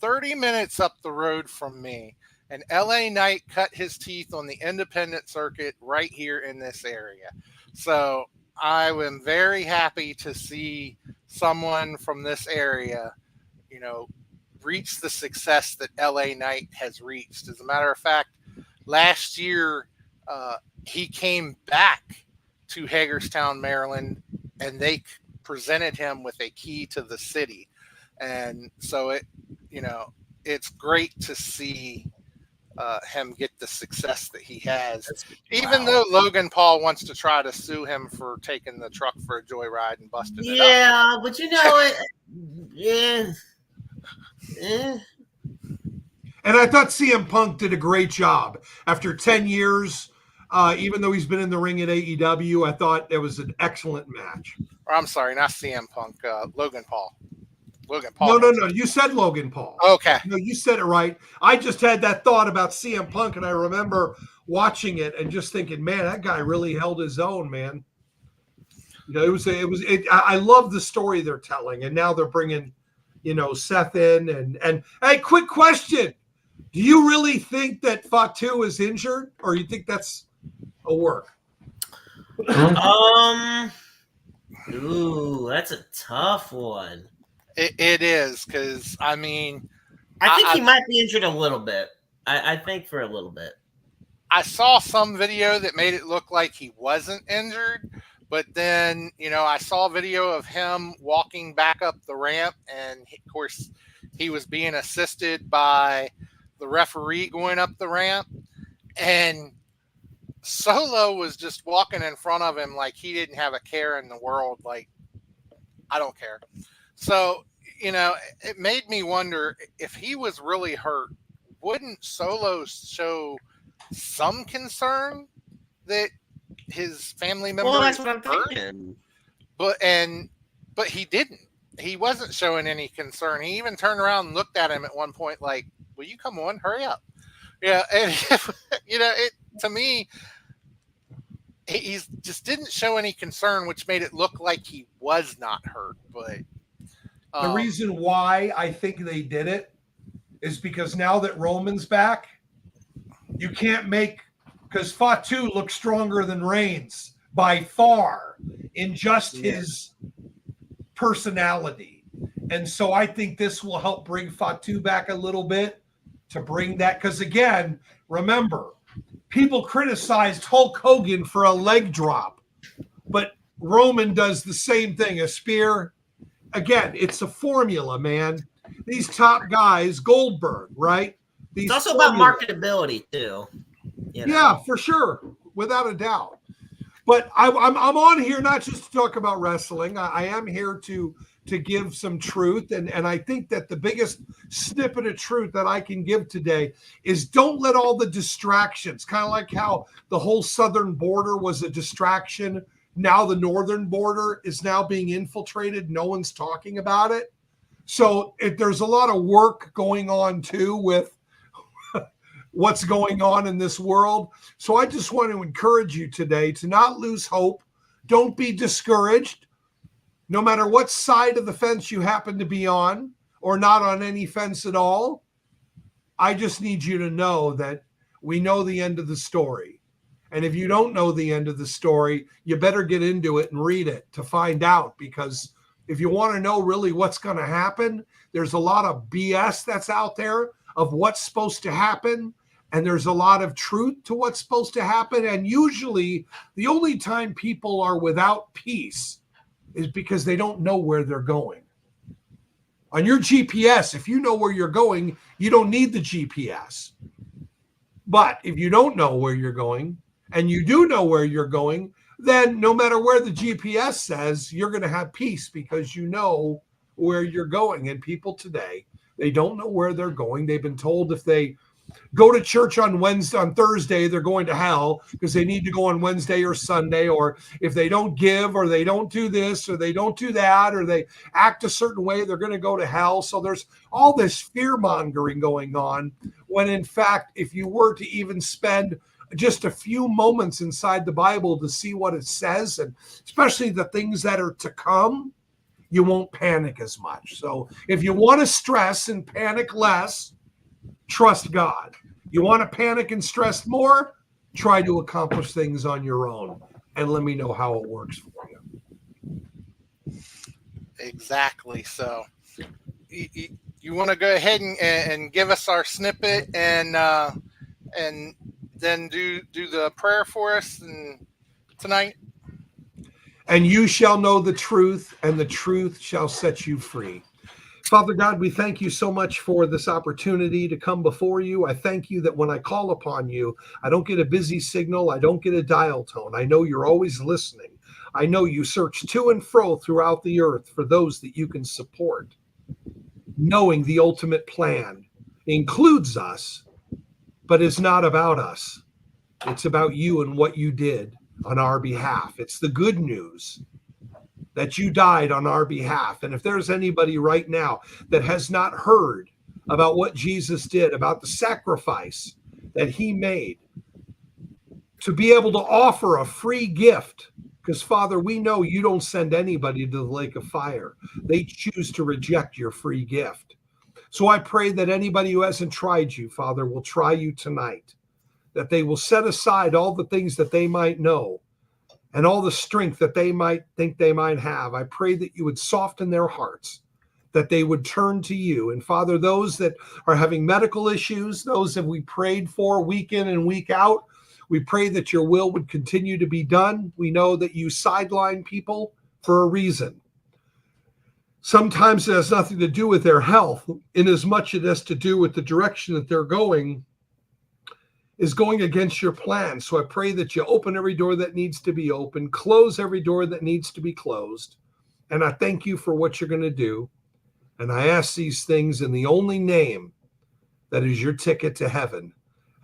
30 minutes up the road from me. And LA Knight cut his teeth on the independent circuit right here in this area. So I am very happy to see someone from this area, reach the success that LA Knight has reached. As a matter of fact, last year he came back to Hagerstown, Maryland, and they presented him with a key to the city. And so it's great to see him get the success that he has, even though Logan Paul wants to try to sue him for taking the truck for a joyride and busting it up. Yeah, but yeah. And I thought CM Punk did a great job after 10 years. Even though he's been in the ring at AEW, I thought it was an excellent match. Or I'm sorry, not CM Punk, Logan Paul. Logan Paul. No. You said Logan Paul. Okay. No, you said it right. I just had that thought about CM Punk, and I remember watching it and just thinking, man, that guy really held his own, man. I love the story they're telling, and now they're bringing, Seth in, and hey, quick question. Do you really think that Fatu is injured, or you think that's a work? Ooh, that's a tough one. It is, because I think he might be injured a little bit. I think for a little bit. I saw some video that made it look like he wasn't injured, but then, I saw a video of him walking back up the ramp, and of course, he was being assisted by the referee going up the ramp, and Solo was just walking in front of him like he didn't have a care in the world. Like, I don't care. So, it made me wonder, if he was really hurt, wouldn't Solo show some concern that his family member that's is what I'm hurt? thinking. But he didn't. He wasn't showing any concern. He even turned around and looked at him at one point like, will you come on? Hurry up. Yeah. And, to me, he just didn't show any concern, which made it look like he was not hurt. But the reason why I think they did it is because now that Roman's back, you can't make, because Fatu looks stronger than Reigns by far in just his personality. And so I think this will help bring Fatu back a little bit to bring that. Because again, remember, people criticized Hulk Hogan for a leg drop, but Roman does the same thing, a spear. Again, it's a formula, man. These top guys, Goldberg, right? It's also about marketability too. You know? Yeah, for sure, without a doubt. But I'm on here not just to talk about wrestling. I am here to give some truth, and I think that the biggest snippet of truth that I can give today is don't let all the distractions, kind of like how the whole southern border was a distraction. Now the northern border is now being infiltrated. No one's talking about it. So there's a lot of work going on too with what's going on in this world. So I just want to encourage you today to not lose hope. Don't be discouraged. No matter what side of the fence you happen to be on or not on any fence at all, I just need you to know that we know the end of the story. And if you don't know the end of the story, you better get into it and read it to find out, because if you want to know really what's going to happen, there's a lot of BS that's out there of what's supposed to happen. And there's a lot of truth to what's supposed to happen. And usually the only time people are without peace is because they don't know where they're going. On your GPS, if you know where you're going, you don't need the GPS. But if you don't know where you're going and you do know where you're going, then no matter where the GPS says, you're going to have peace because you know where you're going. And people today, they don't know where they're going. They've been told if they go to church on Thursday, they're going to hell because they need to go on Wednesday or Sunday. Or if they don't give, or they don't do this, or they don't do that, or they act a certain way, they're going to go to hell. So there's all this fear mongering going on, when in fact, if you were to even spend just a few moments inside the Bible to see what it says, and especially the things that are to come, you won't panic as much. So if you want to stress and panic less, trust God. You want to panic and stress more, try to accomplish things on your own, and let me know how it works for you. Exactly. So you want to go ahead and give us our snippet and then do the prayer for us tonight. And you shall know the truth, and the truth shall set you free. Father God, we thank you so much for this opportunity to come before you. I thank you that when I call upon you, I don't get a busy signal. I don't get a dial tone. I know you're always listening. I know you search to and fro throughout the earth for those that you can support. Knowing the ultimate plan includes us, but it's not about us. It's about you and what you did on our behalf. It's the good news that you died on our behalf. And if there's anybody right now that has not heard about what Jesus did, about the sacrifice that he made, to be able to offer a free gift, because Father, we know you don't send anybody to the lake of fire. They choose to reject your free gift. So I pray that anybody who hasn't tried you, Father, will try you tonight, that they will set aside all the things that they might know and all the strength that they might think they might have. I pray that you would soften their hearts, that they would turn to you. And Father, those that are having medical issues, those that we prayed for week in and week out, we pray that your will would continue to be done. We know that you sideline people for a reason. Sometimes it has nothing to do with their health, in as much it has to do with the direction that they're going is going against your plan. So I pray that you open every door that needs to be open, close every door that needs to be closed. And I thank you for what you're going to do. And I ask these things in the only name that is your ticket to heaven.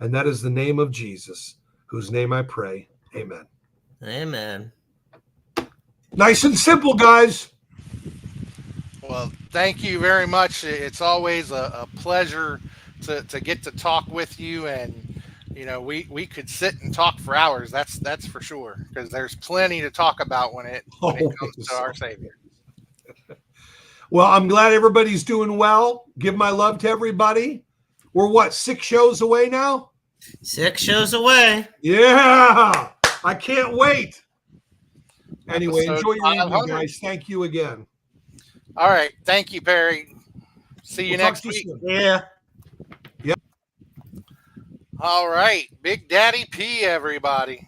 And that is the name of Jesus, whose name I pray. Amen. Amen. Nice and simple, guys. Well, thank you very much. It's always a pleasure to get to talk with you, and we could sit and talk for hours. That's for sure, because there's plenty to talk about when it comes to our Savior. Well, I'm glad everybody's doing well. Give my love to everybody. We're what, 6 shows away now? 6 shows away. Yeah, I can't wait. Anyway, Episode enjoy your evening, 500. guys. Thank you again. All right. Thank you, Perry. See you We'll next talk to you week. soon. Yeah. All right. Big Daddy P, everybody.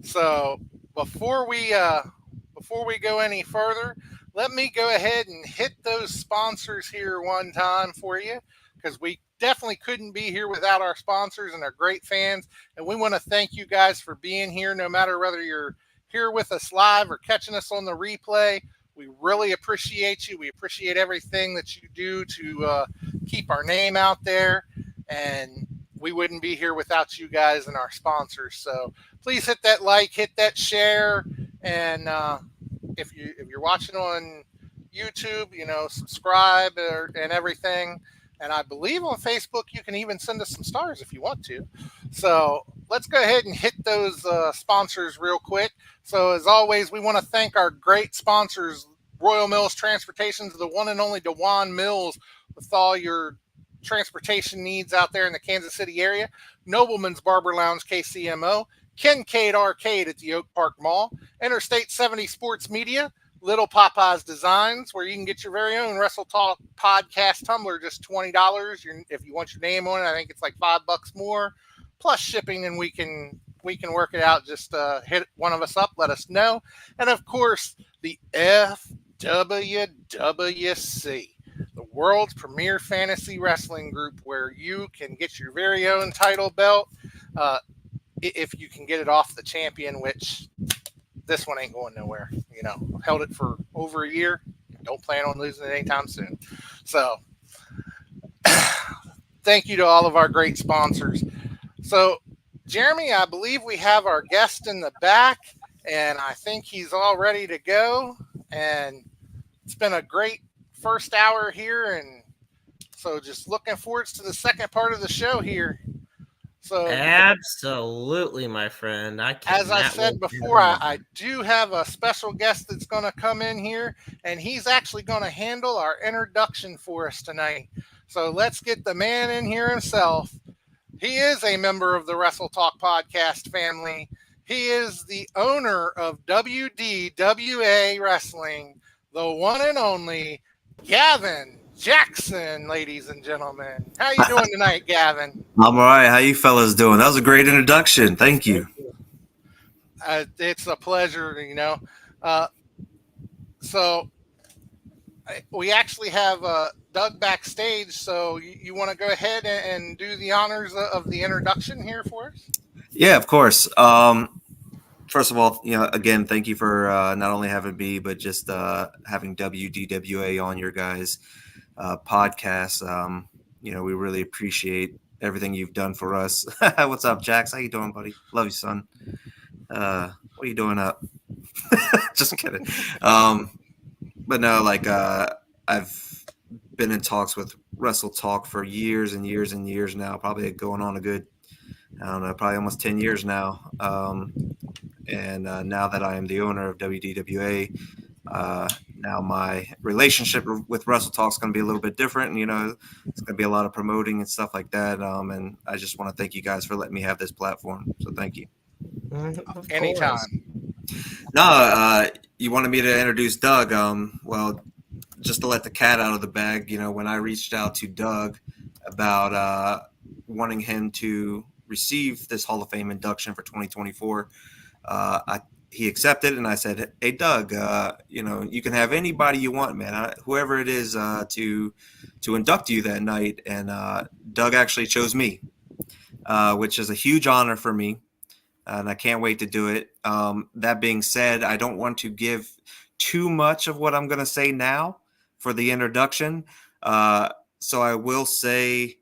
So before we go any further, let me go ahead and hit those sponsors here one time for you, because we definitely couldn't be here without our sponsors and our great fans. And we want to thank you guys for being here, no matter whether you're here with us live or catching us on the replay. We really appreciate you. We appreciate everything that you do to keep our name out there. And we wouldn't be here without you guys and our sponsors. So please hit that like, hit that share. And if you're watching on YouTube, subscribe and everything. And I believe on Facebook, you can even send us some stars if you want to. So let's go ahead and hit those sponsors real quick. So as always, we want to thank our great sponsors, Royal Mills Transportation, the one and only DeJuan Mills, with all your transportation needs out there in the Kansas City area. Nobleman's Barber Lounge, KCMO. Kincaid Arcade at the Oak Park Mall. Interstate 70 Sports Media. Little Popeyes Designs, where you can get your very own Wrestle Talk podcast tumbler, just $20. If you want your name on it, I think it's like $5 more, plus shipping, and we can work it out. Just hit one of us up, let us know. And of course, the FWWC, the world's premier fantasy wrestling group, where you can get your very own title belt if you can get it off the champion, which this one ain't going nowhere. Held it for over a year. Don't plan on losing it anytime soon. So thank you to all of our great sponsors. So Jeremy, I believe we have our guest in the back, and I think he's all ready to go. And it's been a great first hour here. And so just looking forward to the second part of the show here. So absolutely, my friend. As I said before, I do have a special guest that's going to come in here, and he's actually going to handle our introduction for us tonight. So let's get the man in here himself. He is a member of the Wrestle Talk podcast family. He is the owner of WDWA Wrestling, the one and only Gavin Jackson, ladies and gentlemen. How you doing tonight, Gavin? I'm all right. How you fellas doing? That was a great introduction. Thank you. It's a pleasure, so we actually have Doug backstage, so you want to go ahead and do the honors of the introduction here for us? Yeah, of course. First of all, again, thank you for not only having me, but just having WDWA on your guys' podcast. We really appreciate everything you've done for us. What's up, Jax? How you doing, buddy? Love you, son. What are you doing up? Just kidding. But no, I've been in talks with Wrestle Talk for years and years and years now, probably going on a good, probably almost 10 years now. And now that I am the owner of WDWA, now my relationship with Wrestle Talk is going to be a little bit different. And, it's going to be a lot of promoting and stuff like that. And I just want to thank you guys for letting me have this platform. So thank you. Anytime. No, you wanted me to introduce Doug. Well, just to let the cat out of the bag, when I reached out to Doug about wanting him to receive this Hall of Fame induction for 2024, he accepted, and I said, "Hey, Doug, you can have anybody you want, man. Whoever it is to induct you that night." And Doug actually chose me, which is a huge honor for me, and I can't wait to do it. That being said, I don't want to give too much of what I'm going to say now for the introduction. So I will say,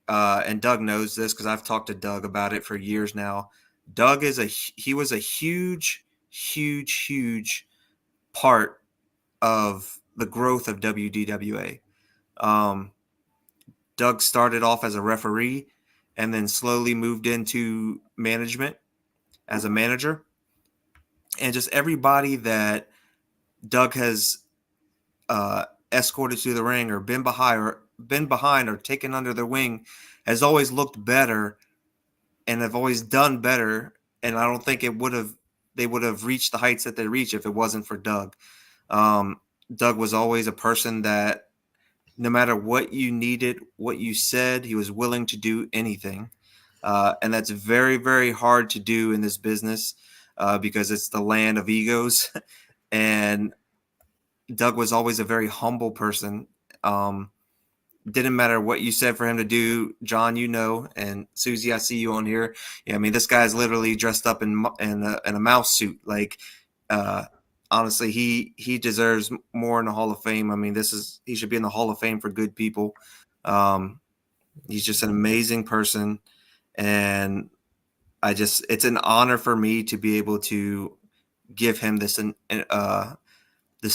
and Doug knows this because I've talked to Doug about it for years now. Doug was a huge, huge, huge part of the growth of WDWA. Doug started off as a referee, and then slowly moved into management as a manager. And just everybody that Doug has escorted to the ring or been behind or taken under their wing has always looked better and have always done better. And I don't think they would have reached the heights that they reach if it wasn't for Doug. Doug was always a person that no matter what you needed, what you said, he was willing to do anything. And that's very, very hard to do in this business because it's the land of egos. And Doug was always a very humble person. Didn't matter what you said for him to do. John, and Susie, I see you on here. Yeah, I mean, this guy's literally dressed up in a mouse suit. Like, honestly, he deserves more in the Hall of Fame. I mean, he should be in the Hall of Fame for good people. He's just an amazing person, and it's an honor for me to be able to give him this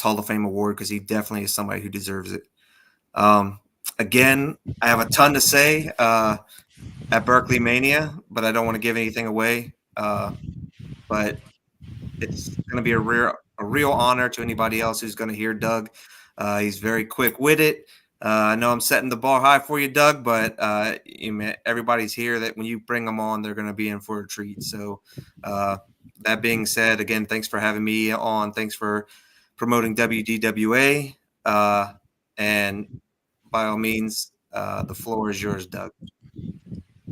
Hall of Fame award because he definitely is somebody who deserves it. Again, I have a ton to say at Berkeley Mania, but I don't want to give anything away. But it's going to be a real honor to anybody else who's going to hear Doug. He's very quick-witted. I know I'm setting the bar high for you, Doug, but everybody's here that when you bring them on, they're going to be in for a treat. So that being said, again, thanks for having me on. Thanks for promoting WDWA. And by all means, the floor is yours, Doug.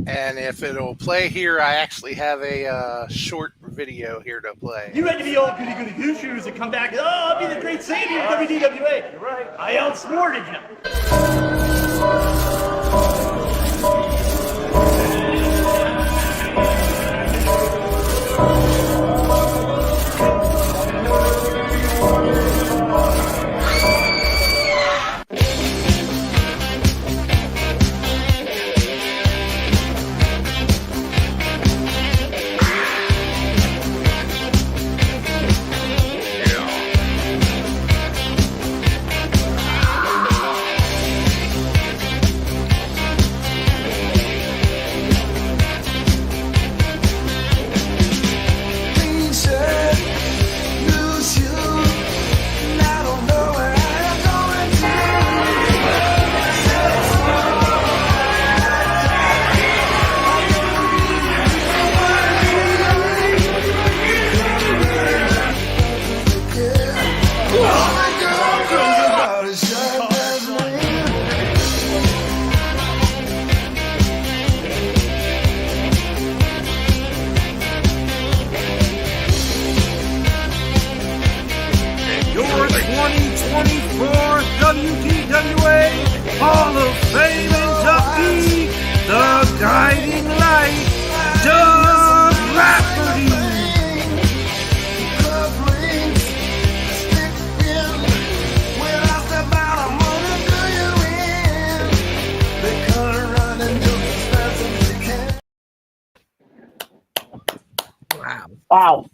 And if it'll play here, I actually have a short video here to play. You ready to be all goody two shoes and come back? Oh, I'll be the great savior of WDWA. You're right. I outsmarted you. Your 2024 WDWA Hall of Fame inductee, the guiding light, Doug Rafferty. Wow.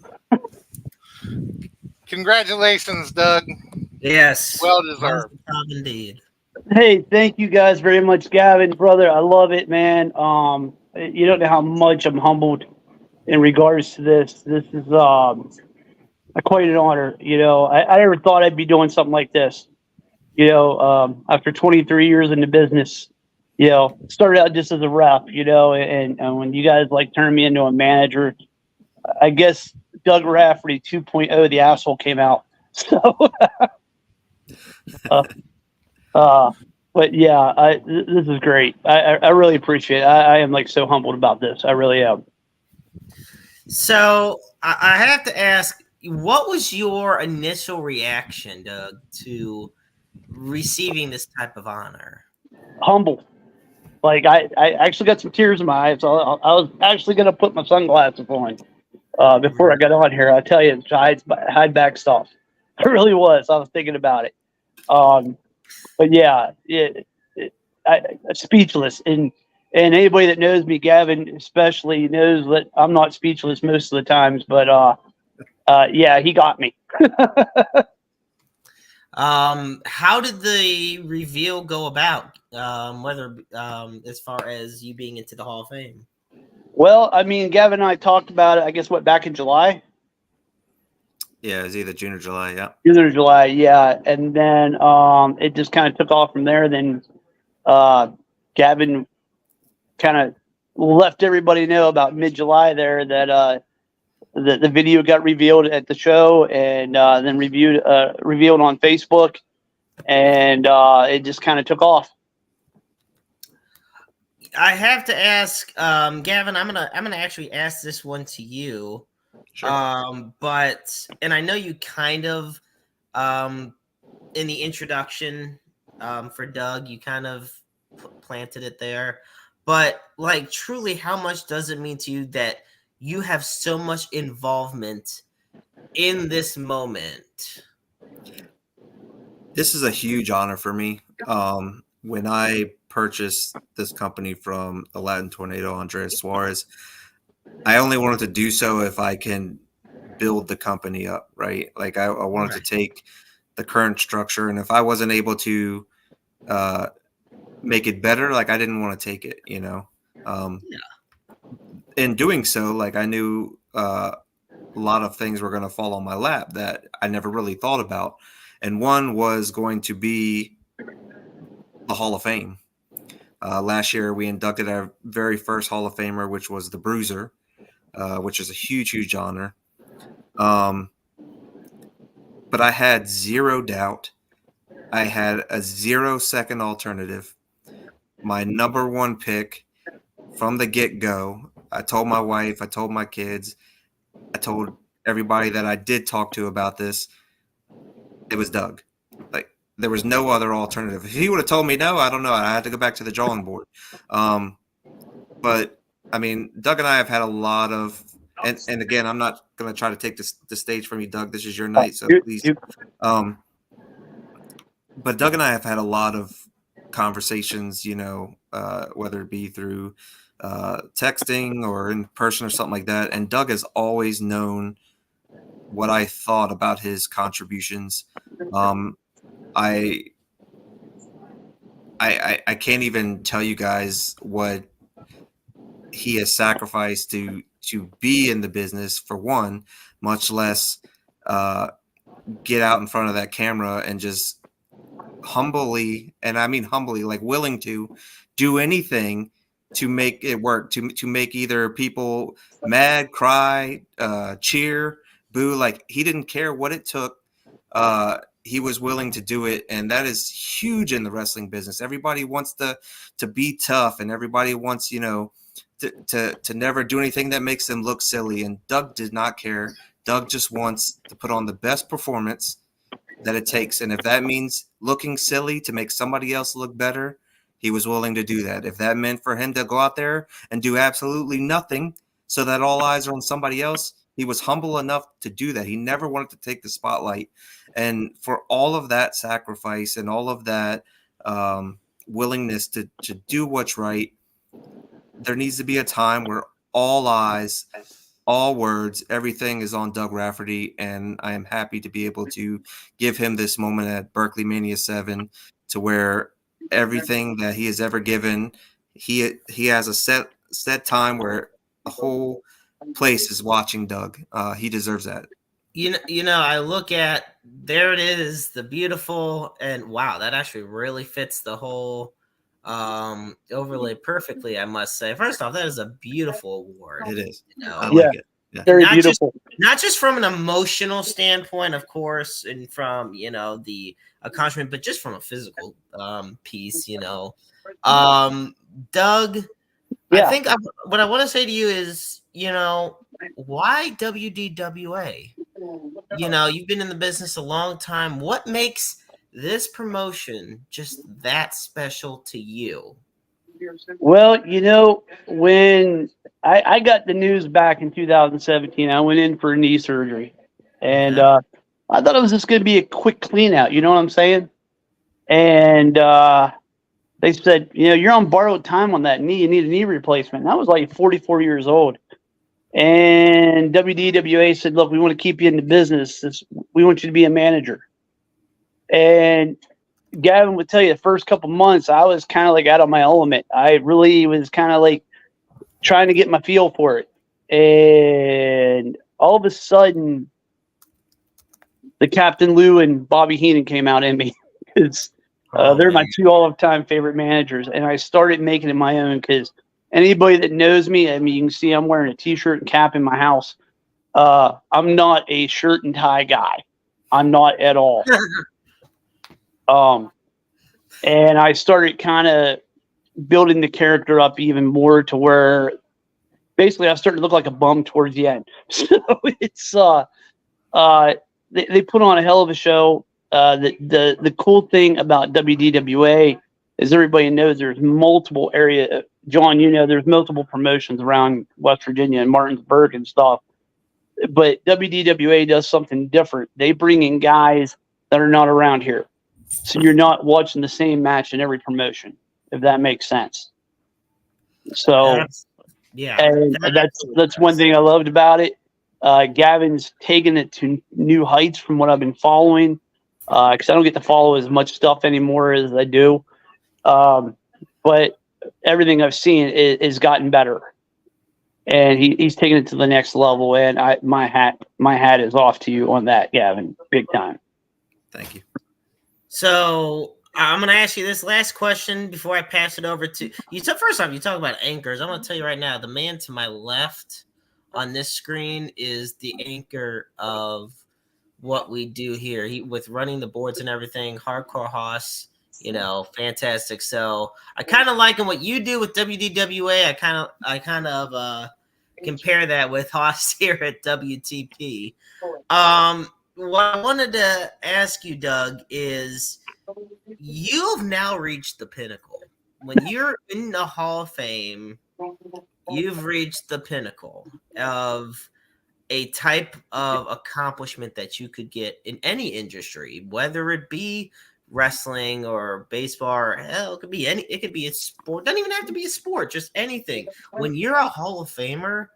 Congratulations, Doug. Yes. Well deserved. Indeed. Hey, thank you guys very much, Gavin, brother. I love it, man. You don't know how much I'm humbled in regards to this. This is quite an honor. I never thought I'd be doing something like this. After 23 years in the business, started out just as a rep, and when you guys turned me into a manager, I guess Doug Rafferty 2.0, the asshole, came out. So, but yeah, this is great. I really appreciate it. I am so humbled about this. I really am. So I have to ask, what was your initial reaction, Doug, to receiving this type of honor? Humble. I actually got some tears in my eyes. So I was actually going to put my sunglasses on before I got on here. I tell you, hide back stuff. I really was. I was thinking about it. But yeah, I'm speechless. And anybody that knows me, Gavin especially, knows that I'm not speechless most of the times. But yeah, he got me. How did the reveal go about? Whether as far as you being into the Hall of Fame? Well, I mean, Gavin and I talked about it, I guess, back in July? Yeah, it was either June or July. Yeah. June or July, yeah. And then it just kind of took off from there. Then Gavin kind of left everybody know about mid-July there that the video got revealed at the show, and then revealed on Facebook, and it just kind of took off. I have to ask, Gavin. I'm gonna actually ask this one to you. Sure. And I know you kind of, in the introduction, for Doug, you kind of planted it there. But like, truly, how much does it mean to you that you have so much involvement in this moment? This is a huge honor for me. When I purchased this company from the Latin Tornado, Andres Suarez, I only wanted to do so if I can build the company up, right? Like I wanted to take the current structure, and if I wasn't able to make it better, like I didn't want to take it, you know. In doing so, like I knew a lot of things were going to fall on my lap that I never really thought about, and one was going to be the Hall of Fame. Last year, we inducted our very first Hall of Famer, which was the Bruiser, which is a huge, huge honor. But I had zero doubt. I had a 0-second alternative. My number one pick from the get-go. I told my wife, I told my kids, I told everybody that I did talk to about this. It was Doug. Like, there was no other alternative. If he would have told me no, I don't know. I had to go back to the drawing board. But I mean, Doug and I have had a lot of, and again, I'm not going to try to take the stage from you, Doug. This is your night, so please. But Doug and I have had a lot of conversations, you know, whether it be through texting or in person or something like that. And Doug has always known what I thought about his contributions. I can't even tell you guys what he has sacrificed to be in the business, for one, much less get out in front of that camera and just humbly, and I mean humbly, like willing to do anything to make it work, to make either people mad, cry, cheer, boo. Like, he didn't care what it took. He was willing to do it, and that is huge in the wrestling business. Everybody wants to be tough, and everybody wants, you know, to never do anything that makes them look silly. And Doug did not care. Doug just wants to put on the best performance that it takes, and if that means looking silly to make somebody else look better, he was willing to do that. If that meant for him to go out there and do absolutely nothing so that all eyes are on somebody else, he was humble enough to do that. He never wanted to take the spotlight. And for all of that sacrifice and all of that willingness to do what's right, there needs to be a time where all eyes, all words, everything is on Doug Rafferty. And I am happy to be able to give him this moment at Berkeley Mania 7, to where everything that he has ever given, he has a set time where the whole place is watching Doug. He deserves that. You know, I look at, there it is, the beautiful, and wow, that actually really fits the whole overlay perfectly, I must say. First off, that is a beautiful award. It is. You know? I like it. Yeah. Very beautiful. Not just from an emotional standpoint, of course, and from, you know, the accomplishment, but just from a physical piece, you know. Doug, Yeah. I think what I want to say to you is, you know, why WDWA? You know, you've been in the business a long time. What makes this promotion just that special to you? Well, you know, when I got the news back in 2017, I went in for knee surgery, and I thought it was just going to be a quick clean out. You know what I'm saying? And they said, you know, you're on borrowed time on that knee. You need a knee replacement. And I was like 44 years old. And WDWA said, look, we want to keep you in the business. We want you to be a manager. And Gavin would tell you the first couple months, I was kind of like out of my element. I really was kind of like trying to get my feel for it. And all of a sudden, the Captain Lou and Bobby Heenan came out in me. Because they're my two all-time favorite managers. And I started making it my own because anybody that knows me, I mean, you can see I'm wearing a T-shirt and cap in my house. I'm not a shirt and tie guy. I'm not at all. And I started kind of building the character up even more to where basically I started to look like a bum towards the end. So it's they put on a hell of a show. The cool thing about WDWA is everybody knows there's multiple area. John, you know, there's multiple promotions around West Virginia and Martinsburg and stuff. But WDWA does something different. They bring in guys that are not around here. So you're not watching the same match in every promotion, if that makes sense. So and that's one thing I loved about it. Gavin's taken it to new heights from what I've been following. Because I don't get to follow as much stuff anymore as I do. But everything I've seen is gotten better. And he's taken it to the next level. And my hat is off to you on that, Gavin. Big time. Thank you. So I'm going to ask you this last question before I pass it over to you. So first off, you talk about anchors. I'm going to tell you right now, the man to my left on this screen is the anchor of what we do here. He with running the boards and everything. Hardcore Hoss, you know, fantastic. So I kind of like what you do with WDWA. I kind of compare that with Hoss here at WTP. What I wanted to ask you, Doug, is you've now reached the pinnacle. When you're in the Hall of Fame, you've reached the pinnacle of a type of accomplishment that you could get in any industry, whether it be wrestling or baseball, or hell, it could be a sport. Doesn't even have to be a sport, just anything. When you're a Hall of Famer,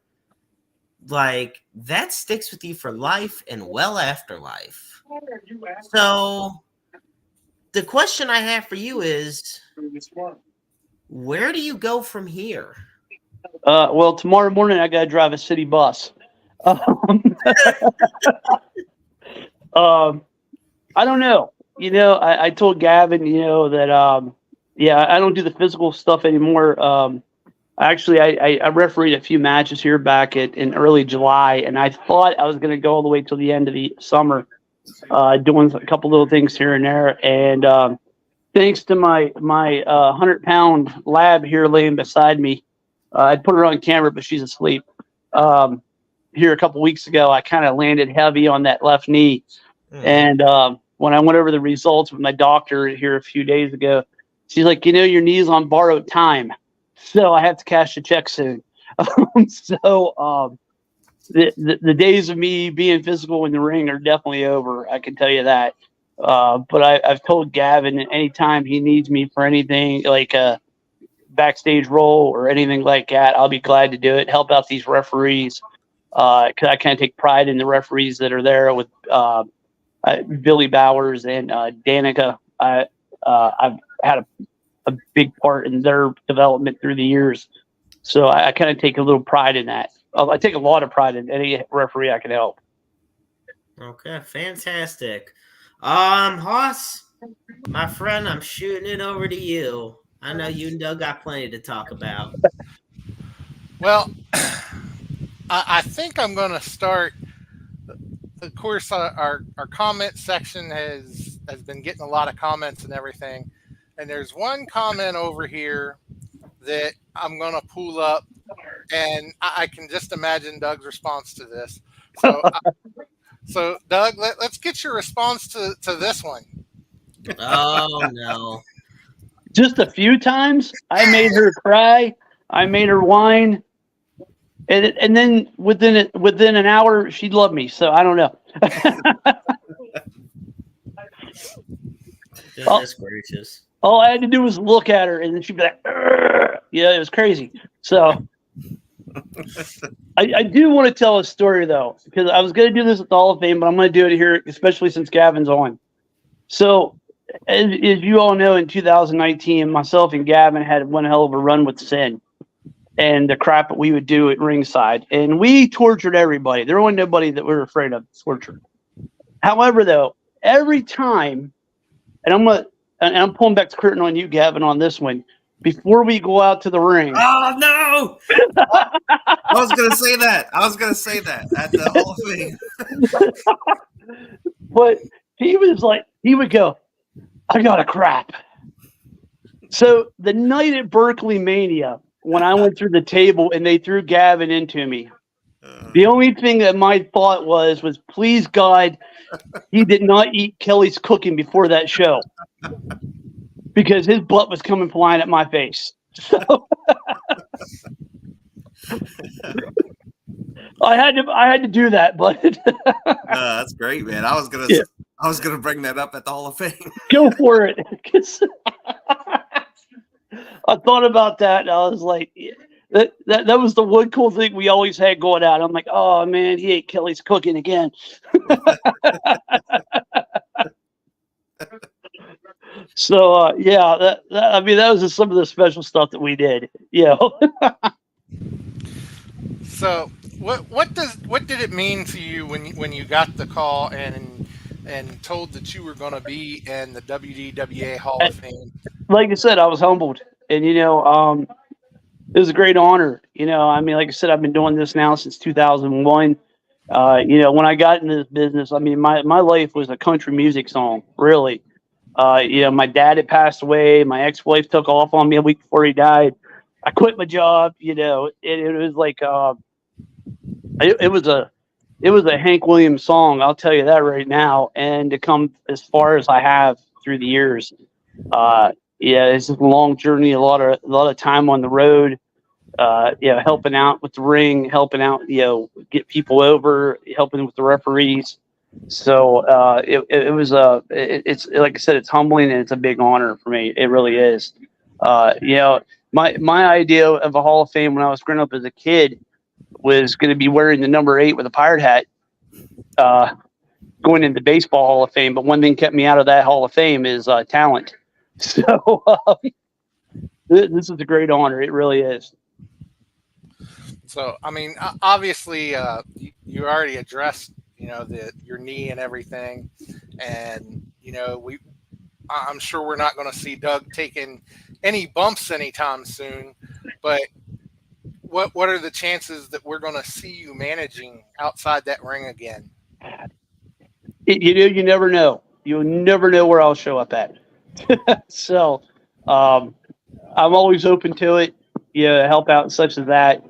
like that sticks with you for life and well after life. So the question I have for you is, where do you go from here? Well, tomorrow morning I got to drive a city bus. I don't know. You know, I told Gavin, you know, that I don't do the physical stuff anymore. Actually, I refereed a few matches here back in early July, and I thought I was going to go all the way till the end of the summer, doing a couple little things here and there. And thanks to my 100-pound lab here laying beside me, I'd put her on camera, but she's asleep. Here a couple weeks ago, I kind of landed heavy on that left knee. And when I went over the results with my doctor here a few days ago, she's like, you know, your knee's on borrowed time. So I have to cash the check soon. The days of me being physical in the ring are definitely over. I can tell you that. But I've told Gavin anytime he needs me for anything like a backstage role or anything like that, I'll be glad to do it. Help out these referees. Because I kind of take pride in the referees that are there with Billy Bowers and Danica. I've had a big part in their development through the years. So I kind of take a little pride in that. I take a lot of pride in any referee I can help. Okay, fantastic. Hoss, my friend, I'm shooting it over to you. I know you and Doug got plenty to talk about. Well, I think I'm going to start. Of course, our comment section has been getting a lot of comments and everything. And there's one comment over here that I'm going to pull up, and I can just imagine Doug's response to this. So Doug, let's get your response to this one. Oh, no. Just a few times, I made her cry. I made her whine. And then within an hour, she'd love me. So I don't know. Goodness gracious. All I had to do was look at her, and then she'd be like, "Urgh." Yeah, it was crazy. So I do want to tell a story, though, because I was going to do this at the Hall of Fame, but I'm going to do it here, especially since Gavin's on. So, as you all know, in 2019, myself and Gavin had one hell of a run with Sin and the crap that we would do at ringside. And we tortured everybody. There wasn't nobody that we were afraid of torture. However, though, every time, and I'm pulling back the curtain on you, Gavin, on this one, before we go out to the ring. Oh, no! I was going to say that. At the Hall of Fame. But he would go, I got a crap. So the night at Berkeley Mania, when I went through the table and they threw Gavin into me, the only thing that my thought was please God, he did not eat Kelly's cooking before that show, because his butt was coming flying at my face. So I had to do that, but that's great, man. I was gonna bring that up at the Hall of Fame. Go for it. I thought about that, and I was like, that was the one cool thing we always had going out. I'm like, oh man, he ate Kelly's cooking again. So yeah, that was just some of the special stuff that we did. Yeah. So what did it mean to you when you got the call and told that you were going to be in the WDWA Hall of Fame? Like I said, I was humbled, and it was a great honor. I mean, like I said, I've been doing this now since 2001. When I got into this business, I mean, my life was a country music song, really. My dad had passed away. My ex-wife took off on me a week before he died. I quit my job. It was like it was a Hank Williams song. I'll tell you that right now. And to come as far as I have through the years, it's a long journey. A lot of time on the road. Helping out with the ring, helping out, get people over, helping with the referees. So it's like I said, it's humbling and it's a big honor for me. It really is. My idea of a Hall of Fame when I was growing up as a kid was going to be wearing the number 8 with a pirate hat, going into baseball Hall of Fame. But one thing kept me out of that Hall of Fame is talent. So this is a great honor. It really is. So, I mean, obviously, you already addressed, your knee and everything, and I'm sure we're not going to see Doug taking any bumps anytime soon. But what are the chances that we're going to see you managing outside that ring again? You never know. You'll never know where I'll show up at. So, I'm always open to it. Help out such as that.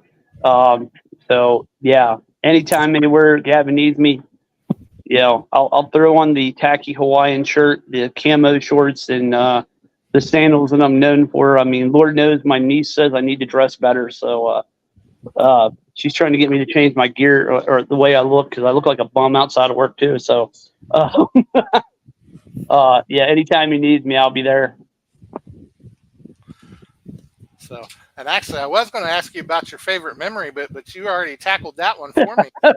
So yeah, anytime, anywhere Gavin needs me, I'll throw on the tacky Hawaiian shirt, the camo shorts, and the sandals that I'm known for. I mean, Lord knows my niece says I need to dress better, so she's trying to get me to change my gear or the way I look, because I look like a bum outside of work too. So anytime he needs me, I'll be there. So, and actually, I was going to ask you about your favorite memory, but you already tackled that one for me. So.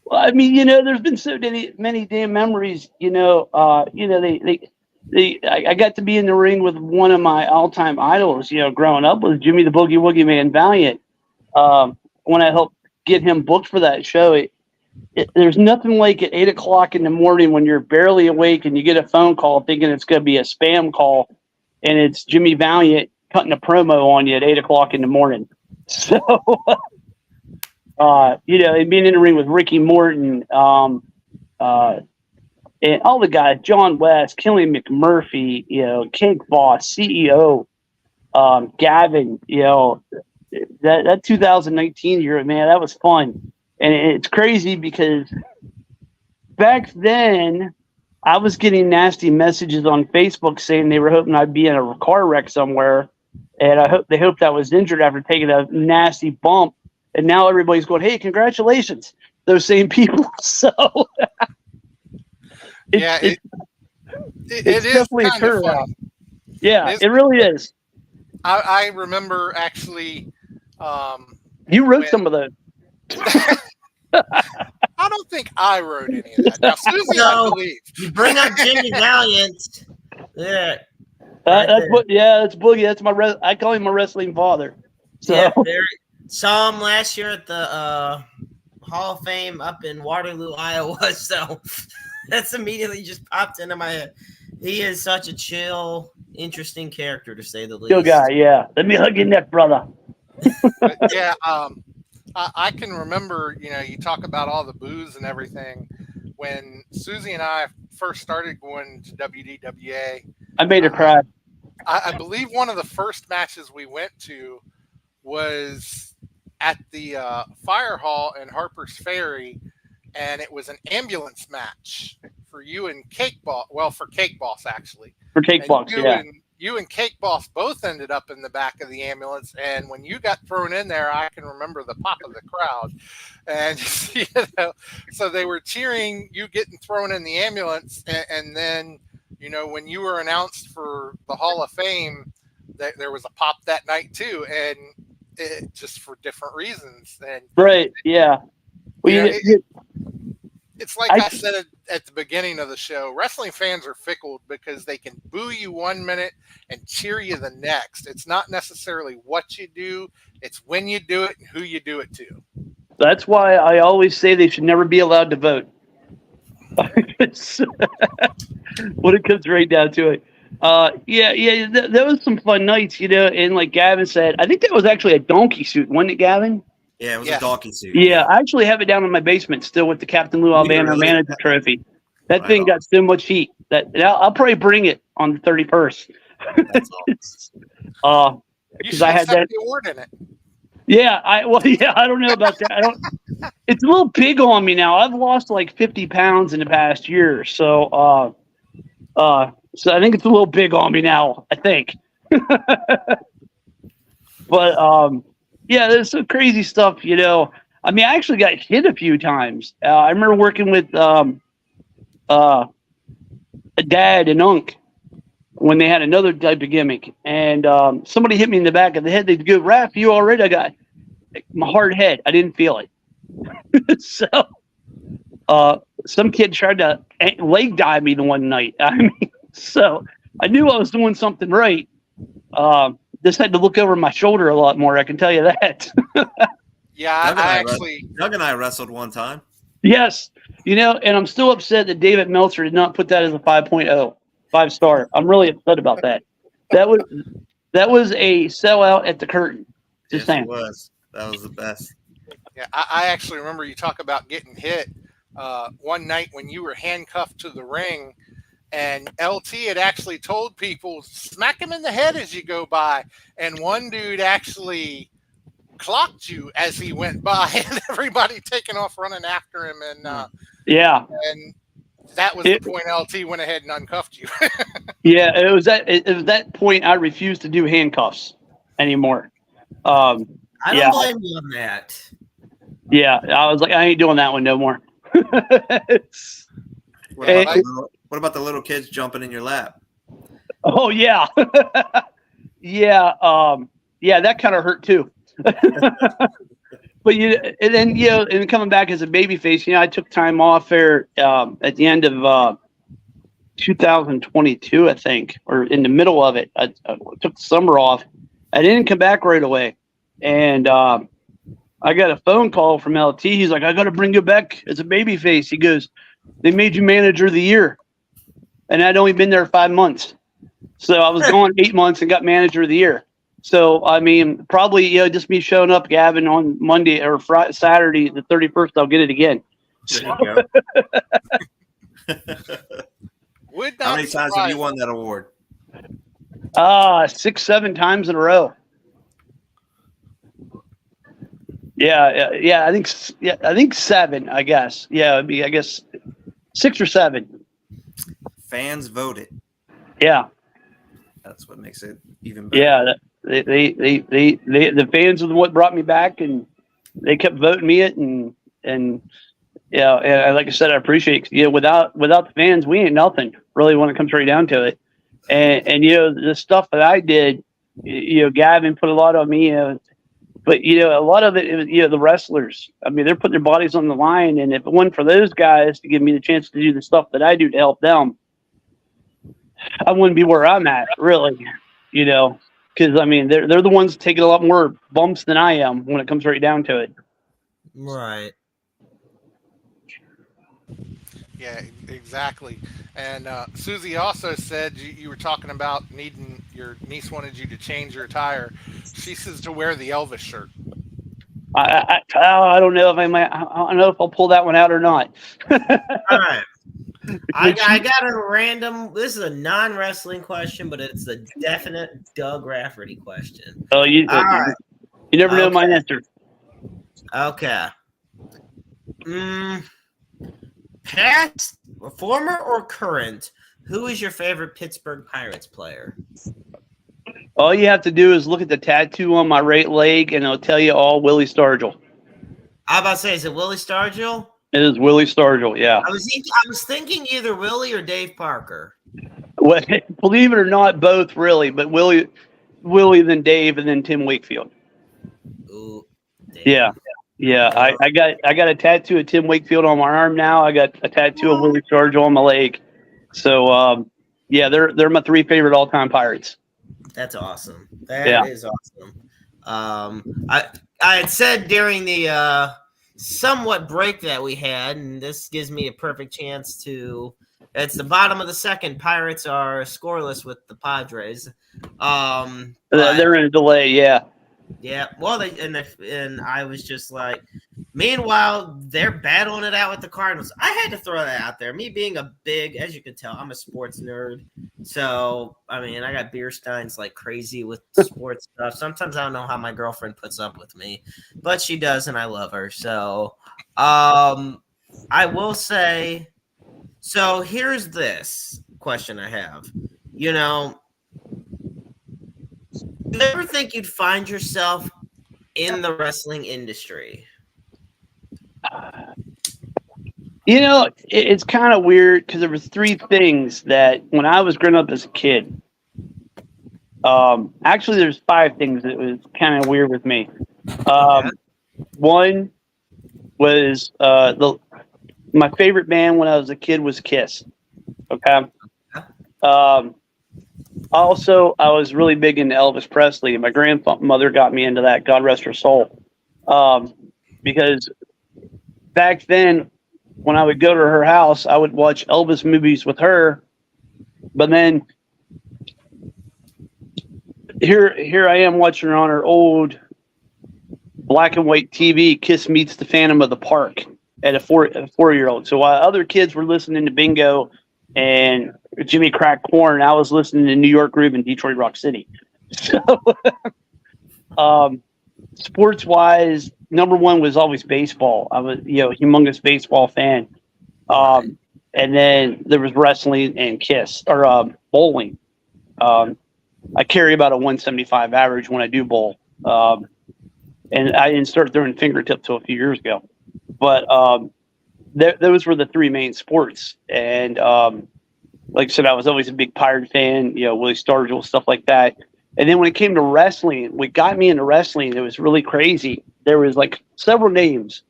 Well, I mean, there's been so many damn memories. I got to be in the ring with one of my all-time idols. Growing up was Jimmy the Boogie Woogie Man Valiant. When I helped get him booked for that show, there's nothing like at 8:00 in the morning when you're barely awake and you get a phone call thinking it's going to be a spam call, and it's Jimmy Valiant cutting a promo on you at 8:00 in the morning. So, and being in the ring with Ricky Morton, and all the guys, John West, Killian McMurphy, Cake Boss, CEO, Gavin, that 2019 year, man, that was fun. And it's crazy because back then I was getting nasty messages on Facebook saying they were hoping I'd be in a car wreck somewhere. And they hoped I was injured after taking a nasty bump. And now everybody's going, hey, congratulations, those same people. So it is definitely a turnaround. Yeah, it really is. I remember actually. You wrote some of those. I don't think I wrote any of that. Now, Susie, I No. believe. You bring up Jimmy Valiant. Yeah. That's what. Yeah, that's Boogie. That's my. I call him my wrestling father. So Yeah, saw him last year at the Hall of Fame up in Waterloo, Iowa. So that's immediately just popped into my head. He is such a chill, interesting character, to say the least. chill guy. Yeah, let me hug your neck, brother. But yeah, I can remember, you talk about all the booze and everything. When Susie and I first started going to WDWA, I made her cry. I believe one of the first matches we went to was at the fire hall in Harper's Ferry, and it was an ambulance match for you and Cake Boss. Well, for Cake Boss, actually. For Cake Boss, yeah. You and Cake Boss both ended up in the back of the ambulance, and when you got thrown in there, I can remember the pop of the crowd. And, so they were cheering you getting thrown in the ambulance, and then, when you were announced for the Hall of Fame, there was a pop that night too, and it just for different reasons. And right, yeah. Well, it's like I said at the beginning of the show, wrestling fans are fickle because they can boo you one minute and cheer you the next. It's not necessarily what you do, it's when you do it and who you do it to. That's why I always say they should never be allowed to vote. When it comes right down to it. There was some fun nights, and like Gavin said, I think that was actually a donkey suit, wasn't it, Gavin? Yeah, it was a donkey suit. Yeah, I actually have it down in my basement still with the Captain Lou Albano manager trophy. That thing got so much heat that I'll probably bring it on the 31st. That's awesome. Because I had that award in it. Yeah, I don't know about that. It's a little big on me now. I've lost like 50 pounds in the past year, so so I think it's a little big on me now, I think. But yeah, there's some crazy stuff, I mean, I actually got hit a few times. I remember working with a dad and Unk when they had another type of gimmick, and somebody hit me in the back of the head. They'd go, "Raph, you all right?" I got my hard head. I didn't feel it. So some kid tried to leg dive me the one night. I mean, so I knew I was doing something right. Just had to look over my shoulder a lot more. I can tell you that. Yeah, Doug and I wrestled one time. Yes, and I'm still upset that David Meltzer did not put that as a 5.0, 5-star. I'm really upset about that. That was a sellout at the curtain. Just saying. It was. That was the best. Yeah, I actually remember you talk about getting hit one night when you were handcuffed to the ring. And LT had actually told people, smack him in the head as you go by. And one dude actually clocked you as he went by, and everybody taking off running after him. And and that was the point LT went ahead and uncuffed you. Yeah, it was that point I refused to do handcuffs anymore. I don't blame you on that. Yeah, I was like, I ain't doing that one no more. What about the little kids jumping in your lap? Oh yeah, yeah, that kind of hurt too. But and then and coming back as a babyface, I took time off there at the end of 2022, I think, or in the middle of it. I took the summer off. I didn't come back right away, and I got a phone call from LT. He's like, "I got to bring you back as a babyface." He goes, "They made you manager of the year." And I'd only been there 5 months. So I was gone 8 months and got manager of the year. So, I mean, probably, just me showing up, Gavin, on Monday or Friday, Saturday, the 31st, I'll get it again. There you go. How many times have you won that award? 6, 7 times in a row. Yeah. I think 7, I guess. Yeah, it'd be, I guess, 6 or 7. Fans voted. Yeah, that's what makes it even better. Yeah, the fans are what brought me back, and they kept voting me it, and like I said, I appreciate it. Without the fans, we ain't nothing really when it comes right down to it. And the stuff that I did, Gavin put a lot on me. But a lot of it was the wrestlers. I mean, they're putting their bodies on the line, and if it wasn't for those guys to give me the chance to do the stuff that I do to help them, I wouldn't be where I'm at, really. Because I mean, they're the ones taking a lot more bumps than I am when it comes right down to it. Right. Yeah, exactly. And Susie also said you were talking about needing, your niece wanted you to change your attire. She says to wear the Elvis shirt. I don't know if I don't know if I'll pull that one out or not. All right. I got a random. This is a non-wrestling question, but it's a definite Doug Rafferty question. Oh, you never know my answer. Okay. Past, former, or current? Who is your favorite Pittsburgh Pirates player? All you have to do is look at the tattoo on my right leg, and it'll tell you all Willie Stargell. I was about to say, is it Willie Stargell? It is Willie Stargell, yeah. I was thinking either Willie or Dave Parker. Well, believe it or not, both really, but Willie, then Dave, and then Tim Wakefield. Ooh, Dave. Yeah. I got a tattoo of Tim Wakefield on my arm now. I got a tattoo of Willie Stargell on my leg. So they're my three favorite all-time Pirates. That's awesome. That is awesome. I had said during the somewhat break that we had, and this gives me a perfect chance to. It's the bottom of the second. Pirates are scoreless with the Padres. They're in a delay, yeah. Yeah, well, and I was just like, meanwhile, they're battling it out with the Cardinals. I had to throw that out there. Me being a big, as you can tell, I'm a sports nerd. So, I mean, I got beer steins like crazy with sports stuff. Sometimes I don't know how my girlfriend puts up with me, but she does, and I love her. So, I will say, so here's this question I have. Do you ever think you'd find yourself in the wrestling industry? It's kind of weird because there was three things that when I was growing up as a kid. Actually, there's five things that was kind of weird with me. One was my favorite band when I was a kid was Kiss. Okay. Also, I was really big into Elvis Presley. My grandmother got me into that, God rest her soul. Because back then, when I would go to her house, I would watch Elvis movies with her. But then here I am watching her on her old black and white TV, Kiss Meets the Phantom of the Park at a 4-year-old. So while other kids were listening to Bingo and Jimmy Crack Corn, I was listening to New York Groove and Detroit Rock City. So, sports wise, number one was always baseball. I was, humongous baseball fan. And then there was wrestling and Kiss or bowling. I carry about a 175 average when I do bowl. And I didn't start throwing fingertips till a few years ago. But those were the three main sports. And like I said, I was always a big Pirate fan, Willie Stargell, stuff like that. And then when it came to wrestling, what got me into wrestling, it was really crazy. There was like several names.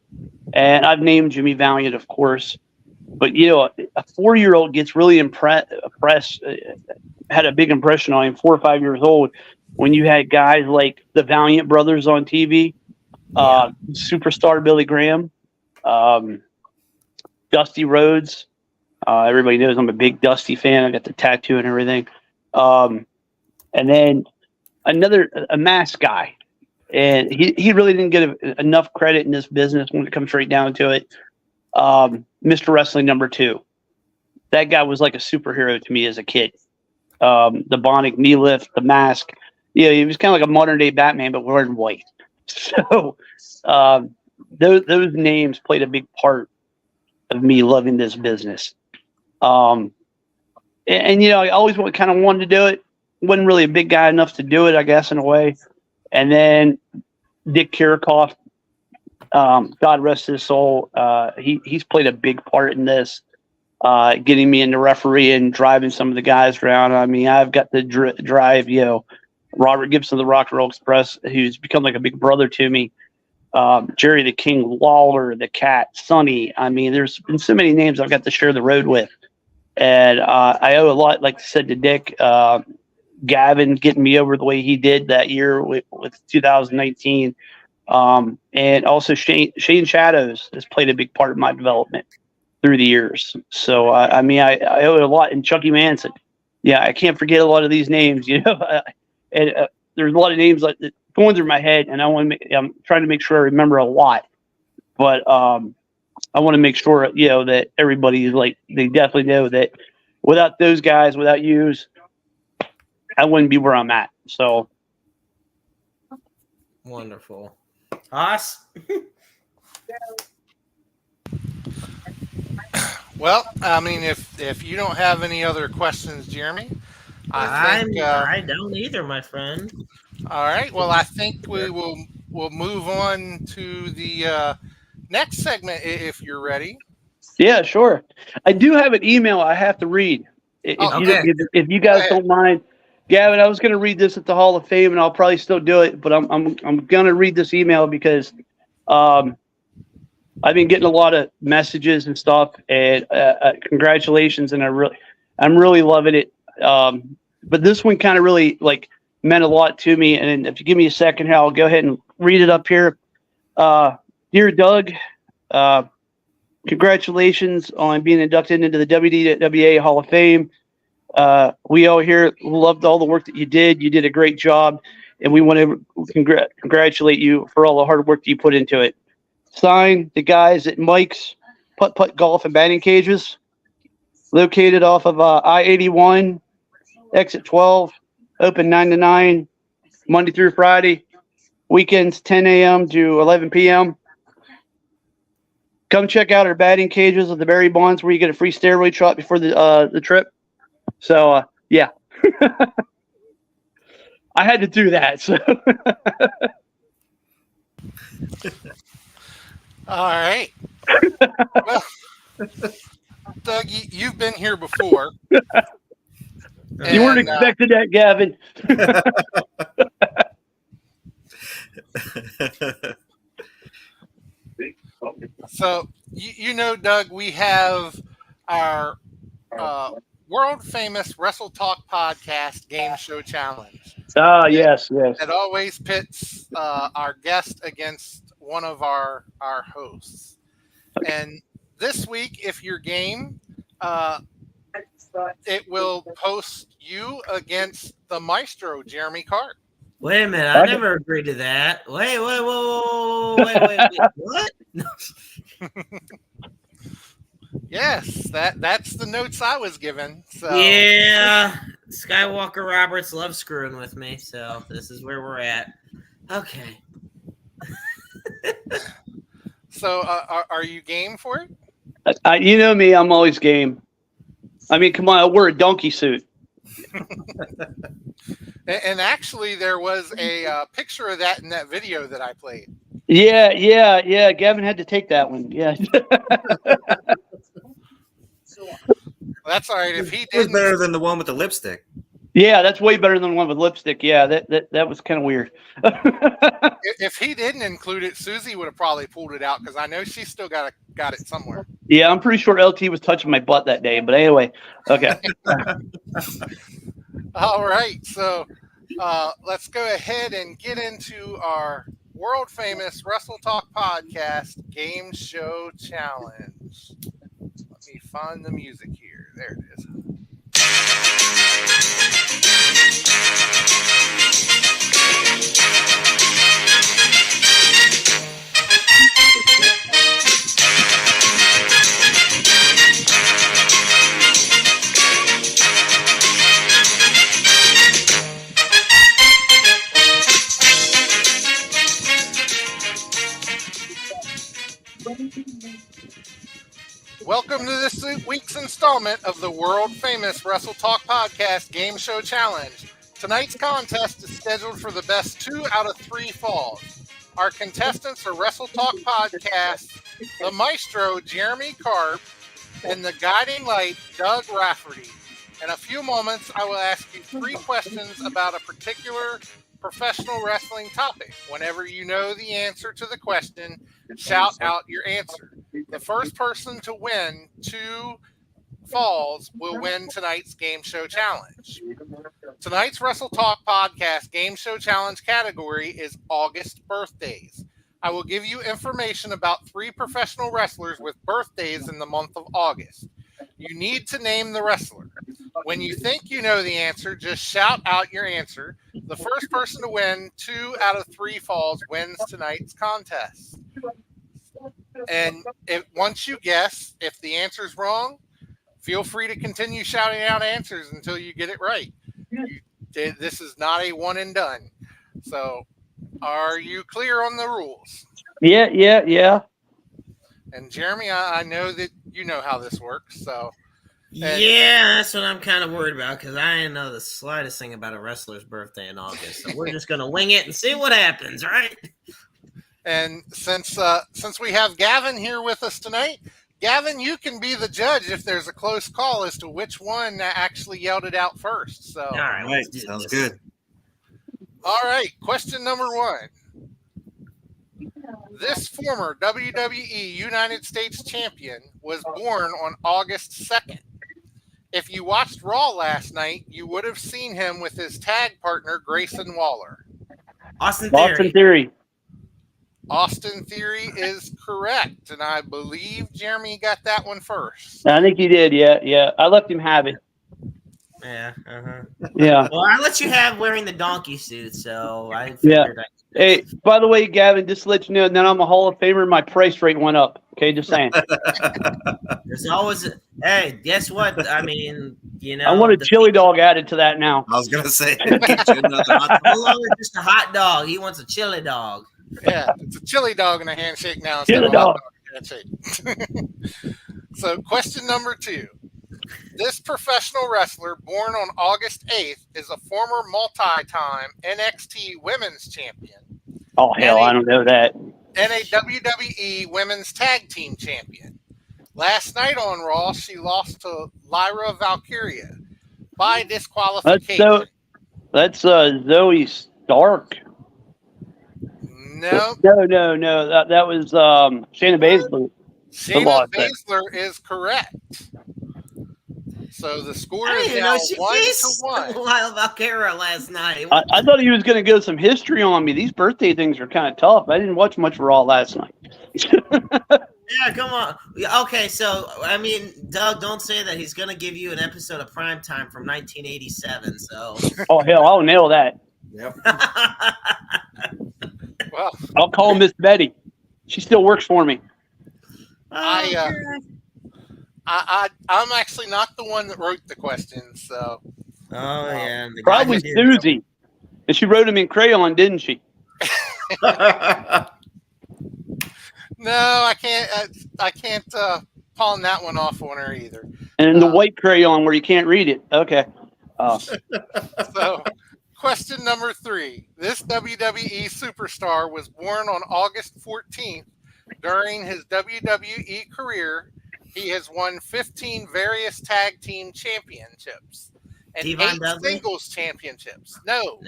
And I've named Jimmy Valiant, of course. But, a 4-year-old gets really impressed, had a big impression on him, 4 or 5 years old, when you had guys like the Valiant brothers on TV, Superstar Billy Graham, Dusty Rhodes. Everybody knows I'm a big Dusty fan. I got the tattoo and everything. And then a mask guy. And he really didn't get enough credit in this business when it comes right down to it. Mr. Wrestling number 2. That guy was like a superhero to me as a kid. The Bionic knee lift, the mask. He was kind of like a modern day Batman, but wearing white. So those names played a big part of me loving this business. I always kind of wanted to do it. Wasn't really a big guy enough to do it, I guess, in a way. And then Dick Kirikoff, God rest his soul, he's played a big part in this, getting me into refereeing, driving some of the guys around. I mean, I've got to drive, Robert Gibson of the Rock and Roll Express, who's become like a big brother to me. Jerry the King Lawler, the Cat, Sonny. I mean, there's been so many names I've got to share the road with. And I owe a lot, like I said, to Dick, Gavin getting me over the way he did that year with 2019. And also Shane Shadows has played a big part of my development through the years. So, I owe it a lot. And Chucky Manson. Yeah, I can't forget a lot of these names, and there's a lot of names like going through my head, and I'm trying to make sure I remember a lot. But I want to make sure, that everybody is like, they definitely know that without those guys, without yous, I wouldn't be where I'm at. So wonderful. Haas? Well, I mean, if you don't have any other questions, Jeremy, I don't either, my friend. All right. Well, I think we'll move on to the next segment if you're ready. Yeah, sure. I do have an email I have to read. If you guys don't mind, Gavin, I was going to read this at the Hall of Fame, and I'll probably still do it. But I'm going to read this email because I've been getting a lot of messages and stuff, and congratulations, and I'm really loving it. But this one kind of really meant a lot to me. And if you give me a second here, I'll go ahead and read it up here. Dear Doug, congratulations on being inducted into the WDWA Hall of Fame. We all here loved all the work that you did. You did a great job, and we want to congratulate you for all the hard work that you put into it. Signed, the guys at Mike's Putt Golf and Batting Cages, located off of I-81, exit 12, open 9 to 9, Monday through Friday, weekends 10 a.m. to 11 p.m. Come check out our batting cages at the Berry Bonds, where you get a free steroid shot before the trip. So, yeah. I had to do that. So. All right. Well, Doug, you've been here before. You weren't expecting that, Gavin. So, Doug, we have our world famous Wrestle Talk podcast game show challenge. Yes. It always pits our guest against one of our hosts. And this week, if you're game, it will post you against the maestro, Jeremy Cart. Wait a minute, I never agreed to that. Wait, what? Yes, that's the notes I was given. So yeah, Skywalker Roberts loves screwing with me, so this is where we're at. Okay. So, are you game for it? You know me, I'm always game. I mean, come on, I wear a donkey suit. And actually, there was a picture of that in that video that I played. Yeah. Gavin had to take that one. Yeah. That's all right. If he It was didn't, better than the one with the lipstick. Yeah, that's way better than the one with lipstick. Yeah, that was kind of weird. if he didn't include it, Susie would have probably pulled it out because I know she's still got it somewhere. Yeah, I'm pretty sure LT was touching my butt that day. But anyway, okay. All right, so let's go ahead and get into our world famous Wrestle Talk podcast game show challenge. Let me find the music here. There it is. Welcome to this week's installment of the world-famous Wrestle Talk Podcast Game Show Challenge. Tonight's contest is scheduled for the best 2 out of 3 falls. Our contestants are Wrestle Talk Podcast, the maestro, Jeremy Karp, and the guiding light, Doug Rafferty. In a few moments, I will ask you 3 questions about a particular professional wrestling topic. Whenever you know the answer to the question, shout out your answer. The first person to win 2 falls will win tonight's game show challenge. Tonight's Wrestle Talk Podcast game show challenge category is August birthdays. I will give you information about 3 professional wrestlers with birthdays in the month of August. You need to name the wrestler. When you think you know the answer, just shout out your answer. The first person to win 2 out of 3 falls wins tonight's contest. And once you guess, if the answer's wrong, feel free to continue shouting out answers until you get it right. This is not a one and done. So, are you clear on the rules? Yeah. And Jeremy, I know that you know how this works. So, yeah, that's what I'm kind of worried about because I didn't know the slightest thing about a wrestler's birthday in August. So we're just gonna wing it and see what happens, right? And since we have Gavin here with us tonight, Gavin, you can be the judge if there's a close call as to which one actually yelled it out first. So, all right, sounds good. All right, question number 1. This former WWE United States champion was born on August 2nd. If you watched Raw last night, you would have seen him with his tag partner, Grayson Waller. Austin Theory. Austin Theory is correct, and I believe Jeremy got that one first. I think he did, yeah. I let him have it. Yeah, Yeah. Well, I let you have wearing the donkey suit, so I figured Hey, by the way, Gavin, just to let you know, now I'm a Hall of Famer, my price rate went up. Okay, just saying. There's always hey, guess what? I mean, you know, I want a chili dog added to that now. I was gonna say, no longer just a hot dog. He wants a chili dog. Yeah, it's a chili dog and a handshake now. Chili dog. Handshake. So, question number 2. This professional wrestler born on August 8th is a former multi-time NXT Women's Champion. Oh, hell, I don't know that. And a WWE Women's Tag Team Champion. Last night on Raw, she lost to Lyra Valkyria by disqualification. That's Zoe Stark. No. No. That was Shayna Baszler. Shayna Baszler is correct. So the score is now 1-1. Lyle Valkyria last night. I thought he was going to go some history on me. These birthday things are kind of tough. I didn't watch much Raw last night. Yeah, come on. Okay, so, I mean, Doug, don't say that. He's going to give you an episode of Primetime from 1987, so. Oh, hell, I'll nail that. Yep. Well, I'll call Miss Betty. She still works for me. I'm actually not the one that wrote the questions, so. Oh, yeah. Probably Susie. And she wrote them in crayon, didn't she? No, I can't pawn that one off on her either. And the white crayon where you can't read it. Okay. So, question number 3. This WWE superstar was born on August 14th. During his WWE career, he has won 15 various tag team championships and Devon 8 Dudley? singles championships. No.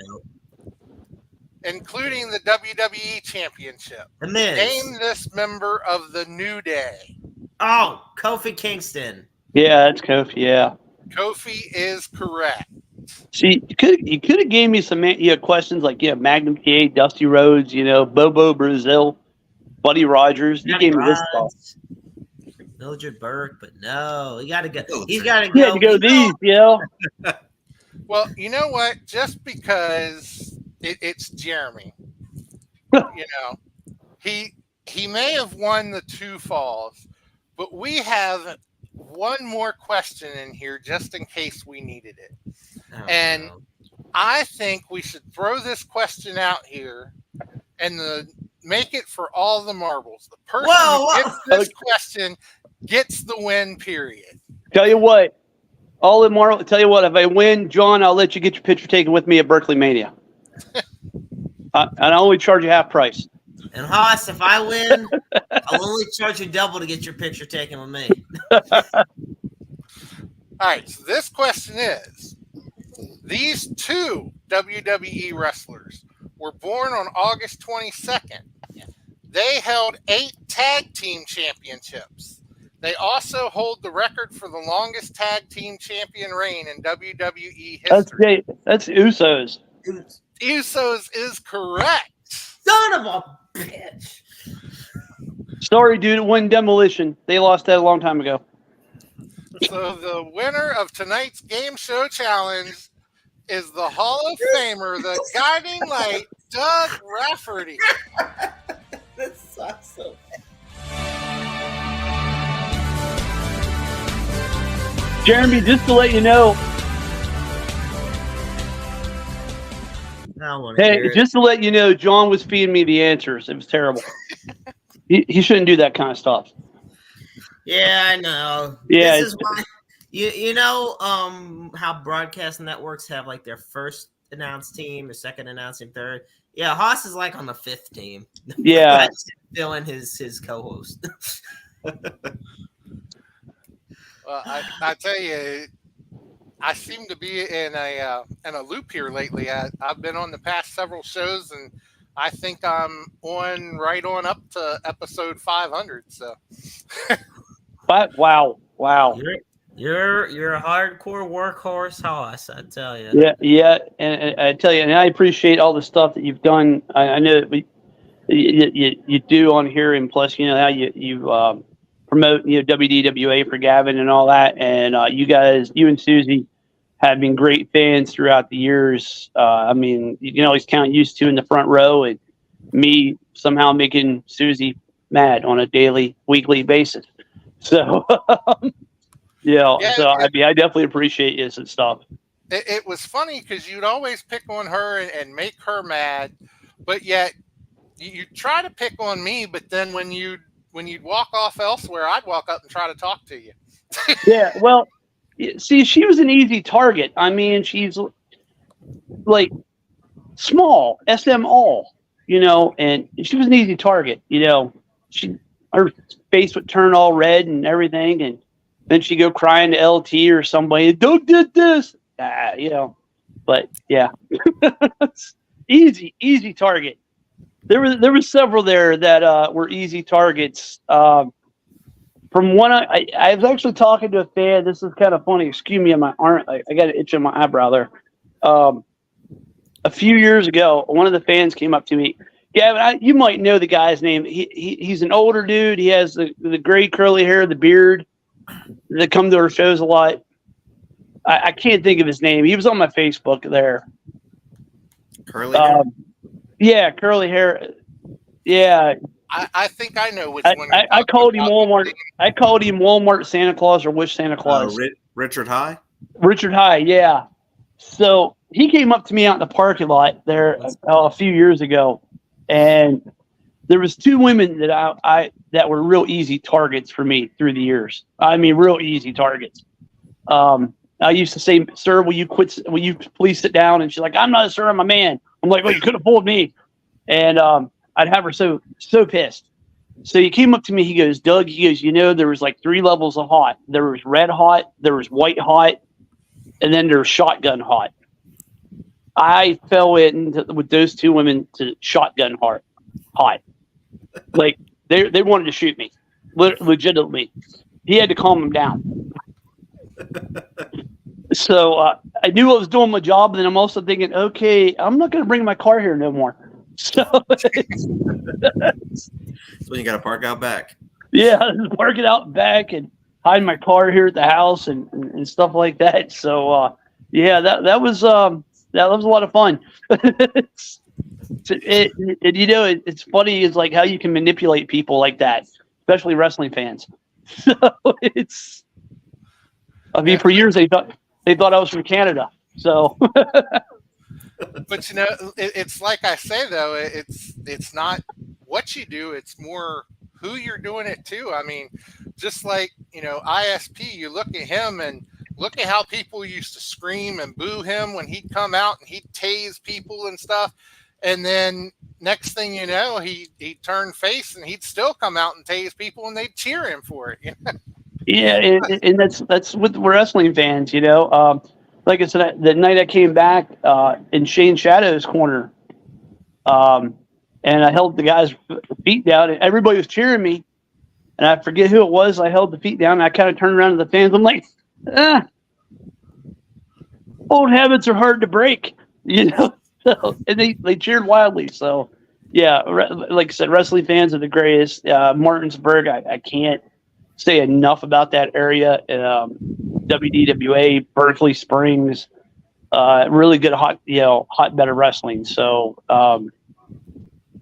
Including the WWE Championship. The Miz. Name this member of the New Day. Oh, Kofi Kingston. Yeah, that's Kofi, yeah. Kofi is correct. See, you could have gave me some questions like Magnum TA, Dusty Rhodes, Bobo Brazil, Buddy Rogers. You gave me this stuff. Mildred Burke, but no, he got to go. He's You got to had to go these, Well, you know what? Just because it's Jeremy, he may have won the 2 falls, but we have one more question in here just in case we needed it. And I think we should throw this question out here and make it for all the marbles. The person who gets this question gets the win, period. Tell you what, all the marble. Tell you what, if I win, John, I'll let you get your picture taken with me at Berkeley Mania. And I only charge you half price. And Haas, if I win, I'll only charge you double to get your picture taken with me. All right, so this question is, these two WWE wrestlers were born on August 22nd. They held 8 tag team championships. They also hold the record for the longest tag team champion reign in WWE history. That's Usos. Usos is correct. Son of a bitch. Sorry, dude, it won Demolition. They lost that a long time ago. So the winner of tonight's game show challenge is the Hall of Famer, the guiding light, Doug Rafferty. That's awesome. Jeremy, just to let you know, just to let you know, John was feeding me the answers. It was terrible. He shouldn't do that kind of stuff. Yeah, I know. Yeah, this is why you know how broadcast networks have like their first announced team, their second announced team, third. Yeah, Haas is like on the 5th team. Yeah, filling his co-host. Well, I tell you, I seem to be in a loop here lately. I've been on the past several shows, and I think I'm right on up to episode 500. So, wow. You're a hardcore workhorse, Haas. I tell you. Yeah, and I tell you, and I appreciate all the stuff that you've done. I know that you do on here, and plus, you know how you promote WDWA for Gavin and all that, and you and Susie have been great fans throughout the years. I mean, you can always count used to in the front row, and me somehow making Susie mad on a daily, weekly basis. So, I definitely appreciate you and stuff. It was funny because you'd always pick on her and make her mad, but yet you try to pick on me. But then when you'd walk off elsewhere, I'd walk up and try to talk to you. Yeah, well, see, she was an easy target. I mean, she's like small, SM all, and she was an easy target. Her face would turn all red and everything, and then she'd go crying to LT or somebody. Doug did this, But yeah, easy target. There was several there that were easy targets. From one, I was actually talking to a fan. This is kind of funny. Excuse me, on my arm. I got an itch on my eyebrow there. A few years ago, one of the fans came up to me. Gavin, you might know the guy's name. He's an older dude. He has the gray curly hair, the beard. That come to our shows a lot. I can't think of his name. He was on my Facebook there. Curly hair? Yeah, curly hair. Yeah. I think I know which one. I called him Walmart. I called him Walmart Santa Claus or Wish Santa Claus. Richard High? Richard High, yeah. So he came up to me out in the parking lot there a few years ago, and there was 2 women that that were real easy targets for me through the years. I mean, real easy targets. I used to say, "Sir, will you please sit down?" And she's like, "I'm not a sir, I'm a man." I'm like, "Well, you could have fooled me." And I'd have her so pissed. So he came up to me. He goes, "Doug," there was like 3 levels of hot. There was red hot, there was white hot, and then there was shotgun hot. I fell with those 2 women to shotgun hot. Like they wanted to shoot me, legitimately. He had to calm them down. So I knew I was doing my job, and then I'm also thinking, okay, I'm not going to bring my car here no more. So you got to park out back. Yeah, park it out back and hide my car here at the house and stuff like that. So that was a lot of fun. It's funny is like how you can manipulate people like that, especially wrestling fans. So for years they thought I was from Canada. So, but it's like I say though, it's not what you do; it's more who you're doing it to. I mean, just like ISP, you look at him and look at how people used to scream and boo him when he'd come out and he'd tase people and stuff. And then next thing you know, he'd turn face and he'd still come out and tase people and they'd cheer him for it. Yeah, and that's with wrestling fans, you know. Like I said, the night I came back in Shane Shadow's corner, and I held the guy's feet down, and everybody was cheering me. And I forget who it was. I held the feet down, and I kind of turned around to the fans. I'm like, old habits are hard to break, you know. So, and they cheered wildly. So, yeah, like I said, wrestling fans are the greatest. Martinsburg, I can't say enough about that area. WDWA, Berkeley Springs, really good hotbed of wrestling. So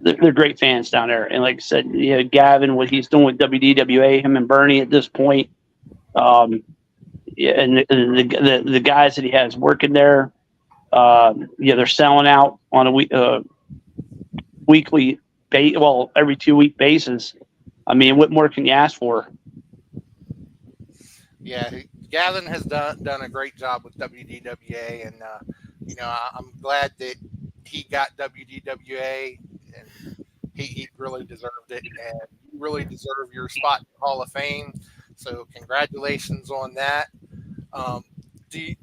they're great fans down there. And like I said, you know, Gavin, what he's doing with WDWA, him and Bernie at this point, and the guys that he has working there, they're selling out on a weekly every 2 week basis. I mean, what more can you ask for? Yeah, Gavin has done a great job with WDWA, and I'm glad that he got WDWA, and he really deserved it, and you really deserve your spot in the Hall of Fame. So congratulations on that. Do you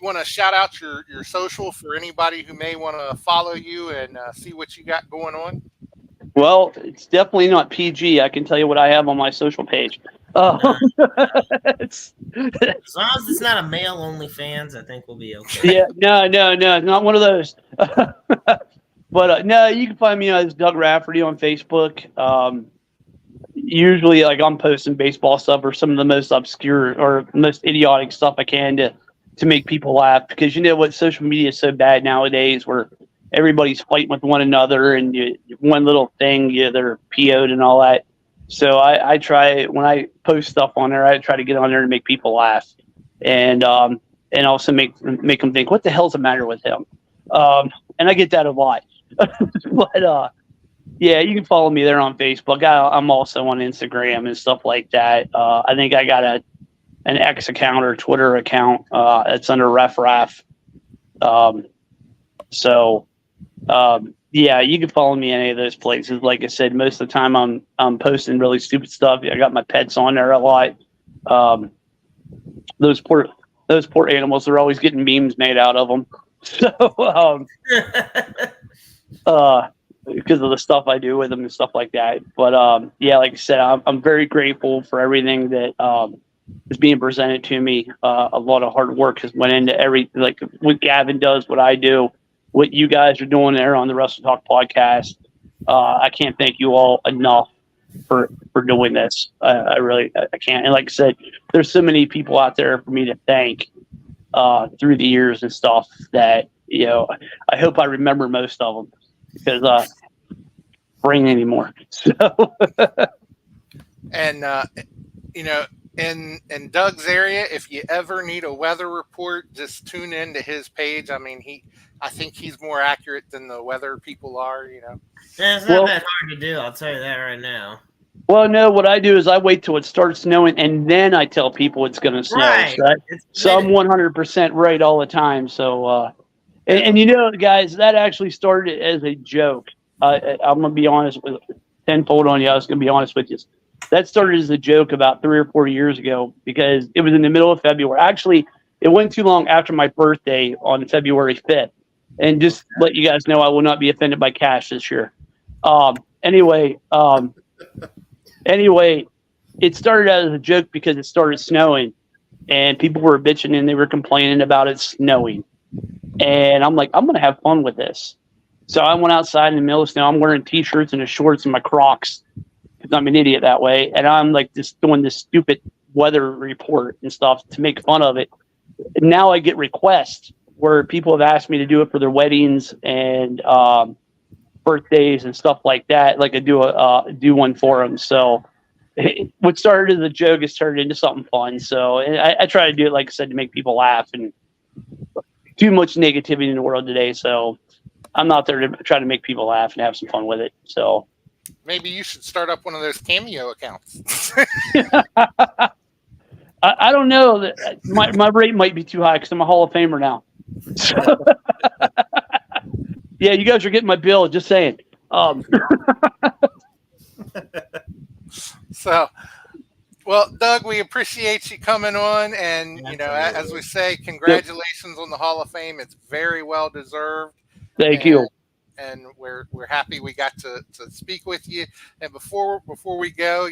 want to shout out your social for anybody who may want to follow you and see what you got going on? Well, it's definitely not PG. I can tell you what I have on my social page. As long as it's not a male only fans, I think we'll be okay. Yeah, no, not one of those. But no, you can find me as Doug Rafferty on Facebook. Usually, like, I'm posting baseball stuff or some of the most obscure or most idiotic stuff I can to make people laugh, because you know what, social media is so bad nowadays, where everybody's fighting with one another, and one little thing, they're PO'd and all that. So I try, when I post stuff on there, I try to get on there to make people laugh, and also make them think, what the hell's the matter with him? And I get that a lot. But yeah, you can follow me there on Facebook. I'm also on Instagram and stuff like that. I think I got an X account or Twitter account. It's under RefRaf. Yeah, you can follow me in any of those places. Like I said, most of the time I'm posting really stupid stuff. I got my pets on there a lot. Those poor animals, they're always getting memes made out of them. So because of the stuff I do with them and stuff like that. But yeah, like I said, I'm very grateful for everything that is being presented to me. A lot of hard work has went into like what Gavin does, what I do, what you guys are doing there on the Wrestle Talk podcast. I can't thank you all enough for doing this. I can't. And like I said, there's so many people out there for me to thank through the years and stuff that, you know, I hope I remember most of them, because brain anymore. So and in Doug's area, if you ever need a weather report, just tune into his page. I mean, I think he's more accurate than the weather people are, you know. Yeah, it's not that hard to do, I'll tell you that right now. Well, no, what I do is I wait till it starts snowing, and then I tell people it's going to snow. Right. So I'm 100% right all the time. So, and you know, guys, that actually started as a joke. I'm going to be honest with tenfold on you. I was going to be honest with you. That started as a joke about 3 or 4 years ago, because it was in the middle of February. Actually, it wasn't too long after my birthday on February 5th. And just to let you guys know, I will not be offended by cash this year. Anyway, it started out as a joke because it started snowing, and people were bitching and they were complaining about it snowing. And I'm like, I'm going to have fun with this. So I went outside in the middle of snow. I'm wearing T-shirts and a shorts and my Crocs, because I'm an idiot that way. And I'm like just doing this stupid weather report and stuff to make fun of it. And now I get requests where people have asked me to do it for their weddings and birthdays and stuff like that. Like I do one for them. So what started as a joke has turned into something fun. So I try to do it, like I said, to make people laugh, and too much negativity in the world today. So I'm out there to try to make people laugh and have some fun with it. So maybe you should start up one of those Cameo accounts. I don't know. That my rate might be too high because I'm a Hall of Famer now. Yeah, you guys are getting my bill. Just saying. So, well, Well, Doug, we appreciate you coming on, and as we say, congratulations on the Hall of Fame. It's very well deserved. Thank you. And we're happy we got to speak with you. And before we go,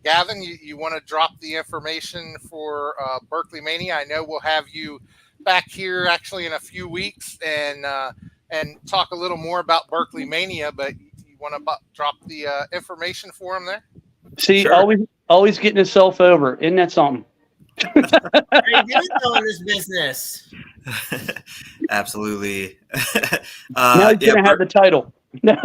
Gavin, you want to drop the information for Berkeley Mania? I know we'll have you back here actually in a few weeks and talk a little more about Berkeley Mania. But you want to drop the information for him there? See, Sure. always getting himself over. Isn't that something? How you doing in this business? Absolutely. Now he's going to have the title. No.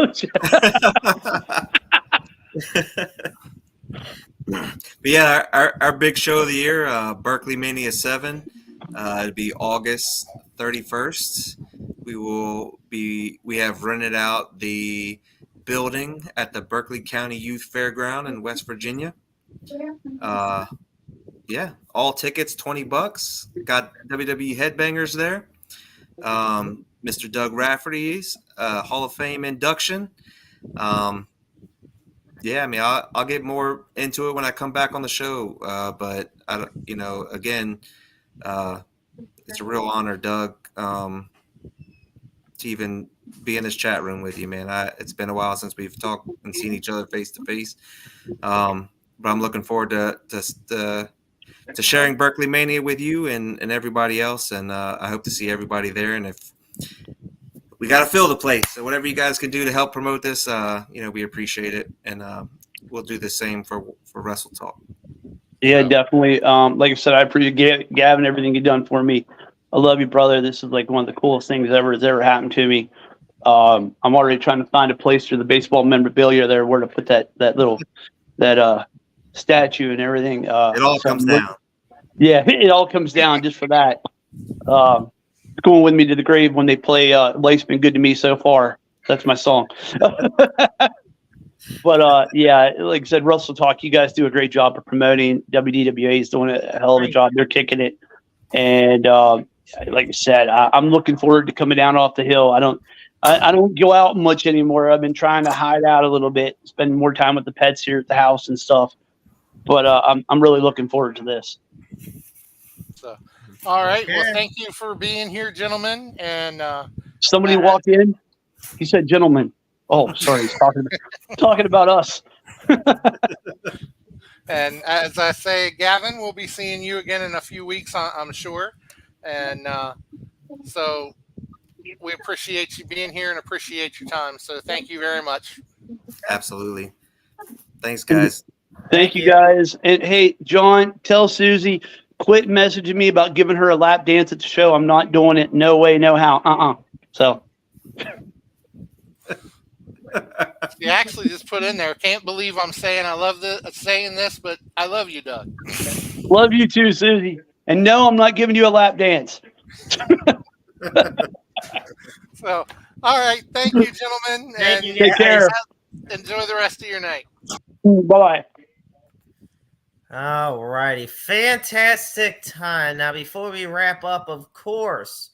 But yeah, our big show of the year, Berkeley Mania 7, it'll be August 31st. We have rented out the building at the Berkeley County Youth Fairground in West Virginia. Yeah, all tickets $20. Got WWE headbangers there. Mr. Doug Rafferty's Hall of Fame induction. Yeah, I mean, I'll get more into it when I come back on the show. But again, it's a real honor, Doug, to even be in this chat room with you, man. It's been a while since we've talked and seen each other face to face. But I'm looking forward to sharing Berkeley Mania with you and everybody else, and I hope to see everybody there. And if we got to fill the place, so whatever you guys can do to help promote this, we appreciate it, and we'll do the same for Wrestle Talk. Yeah, definitely. Like I said, I appreciate Gavin, everything you've done for me. I love you, brother. This is like one of the coolest things that's ever happened to me. I'm already trying to find a place for the baseball memorabilia there, where to put that statue and everything. It all comes down. Yeah, it all comes down just for that. Going with me to the grave when they play Life's Been Good to Me So Far. That's my song. But yeah, like I said, Wrestle Talk, you guys do a great job of promoting. WDWA is doing a hell of a job. They're kicking it. And like I said, I'm looking forward to coming down off the hill. I don't go out much anymore. I've been trying to hide out a little bit, spend more time with the pets here at the house and stuff. But I'm really looking forward to this. So, all right. Okay. Well, thank you for being here, gentlemen. And somebody walked in. He said, "Gentlemen." Oh, sorry. He's talking about us. And as I say, Gavin, we'll be seeing you again in a few weeks, I'm sure. And so we appreciate you being here and appreciate your time. So thank you very much. Absolutely. Thanks, guys. Thank you, guys. And hey, John, tell Susie, quit messaging me about giving her a lap dance at the show. I'm not doing it. No way, no how. So. You actually just put in there, can't believe I'm saying saying this, but I love you, Doug. Love you too, Susie. And no, I'm not giving you a lap dance. So, all right. Thank you, gentlemen. And take care. Enjoy the rest of your night. Bye-bye. All righty. Fantastic time. Now, before we wrap up, of course,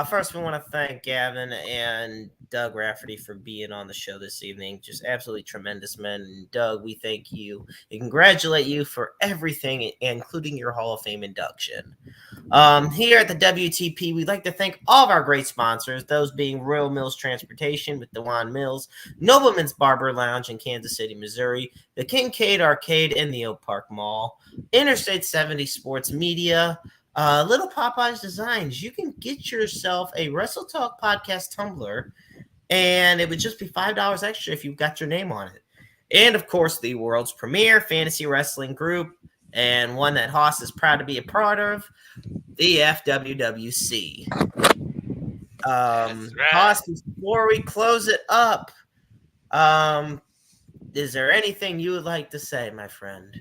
first we want to thank Gavin and Doug Rafferty for being on the show this evening. Just absolutely tremendous men. And Doug, we thank you and congratulate you for everything, including your Hall of Fame induction. Here at the WTP, we'd like to thank all of our great sponsors, those being Royal Mills Transportation with DeJuan Mills, Nobleman's Barber Lounge in Kansas City, Missouri, the Kincaid Arcade in the Oak Park Mall, Interstate 70 Sports Media, Little Popeyes Designs. You can get yourself a Wrestle Talk podcast tumbler, and it would just be $5 extra if you've got your name on it. And, of course, the world's premier fantasy wrestling group, and one that Haas is proud to be a part of, the FWWC. Right. Haas, before we close it up, is there anything you would like to say, my friend?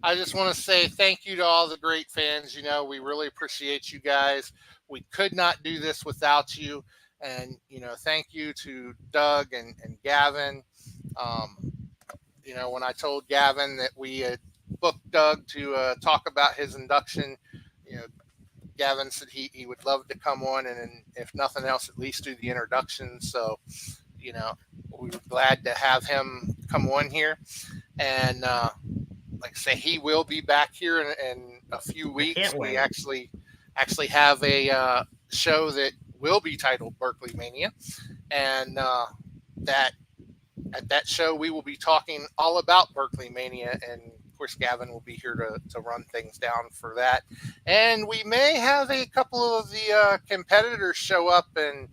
I just want to say thank you to all the great fans. We really appreciate you guys. We could not do this without you. And, thank you to Doug and Gavin. When I told Gavin that we had booked Doug to talk about his induction, Gavin said he would love to come on and if nothing else, at least do the introduction. So, we were glad to have him come on here. And, like I say, he will be back here in a few weeks. can't We wait. actually have a show that will be titled Berkeley Mania, and that at that show we will be talking all about Berkeley Mania, and of course Gavin will be here to run things down for that, and we may have a couple of the competitors show up, and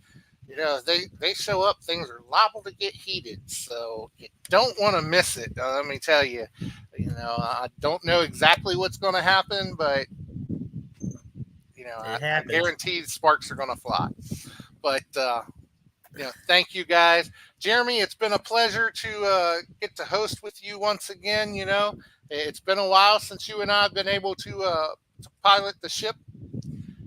they show up, things are liable to get heated, so you don't want to miss it. Let me tell you, I don't know exactly what's going to happen, but I guarantee sparks are going to fly. But thank you guys. Jeremy, it's been a pleasure to get to host with you once again. It's been a while since you and I have been able to pilot the ship.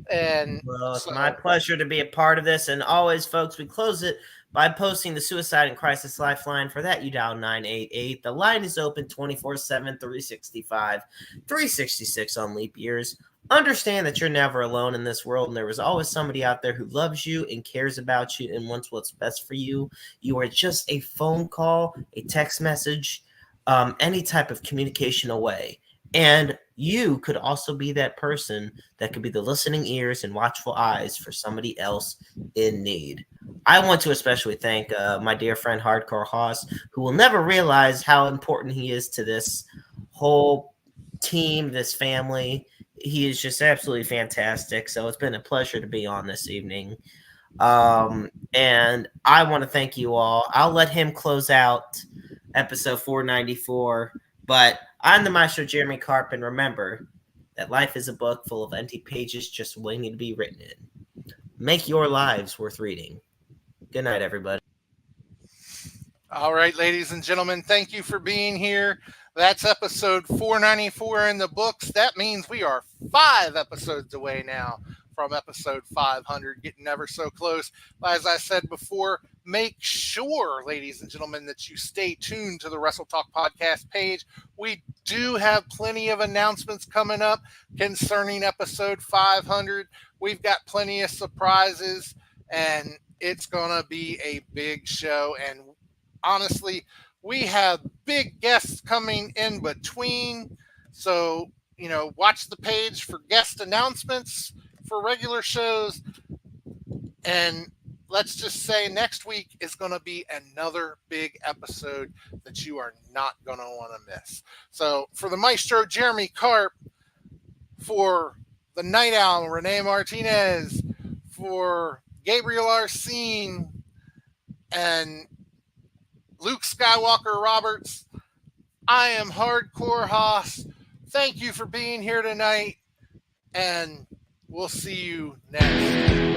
And well, it's my pleasure to be a part of this. And always, folks, we close it by posting the Suicide and Crisis Lifeline. For that, you dial 988. The line is open 24/7, 365, 366 on leap years. Understand that you're never alone in this world, and there is always somebody out there who loves you and cares about you and wants what's best for you. You are just a phone call, a text message, any type of communication away. And you could also be that person that could be the listening ears and watchful eyes for somebody else in need. I want to especially thank my dear friend Hardcore Hoss, who will never realize how important he is to this whole team, this family. He is just absolutely fantastic. So it's been a pleasure to be on this evening. And I want to thank you all. I'll let him close out episode 494. But I'm the Maestro Jeremy Karp, and remember that life is a book full of empty pages just waiting to be written in. Make your lives worth reading. Good night, everybody. All right, ladies and gentlemen, thank you for being here. That's episode 494 in the books. That means we are 5 episodes away now from episode 500, getting ever so close. As I said before, make sure, ladies and gentlemen, that you stay tuned to the Wrestle Talk podcast page. We do have plenty of announcements coming up concerning episode 500. We've got plenty of surprises, and it's going to be a big show. And honestly, we have big guests coming in between. So, watch the page for guest announcements for regular shows. And let's just say next week is going to be another big episode that you are not going to want to miss. So for the Maestro Jeremy Karp, for the Night Owl Renee Martinez, for Gabriel Arsene, and Luke Skywalker Roberts, I am Hardcore Hoss. Thank you for being here tonight, and we'll see you next.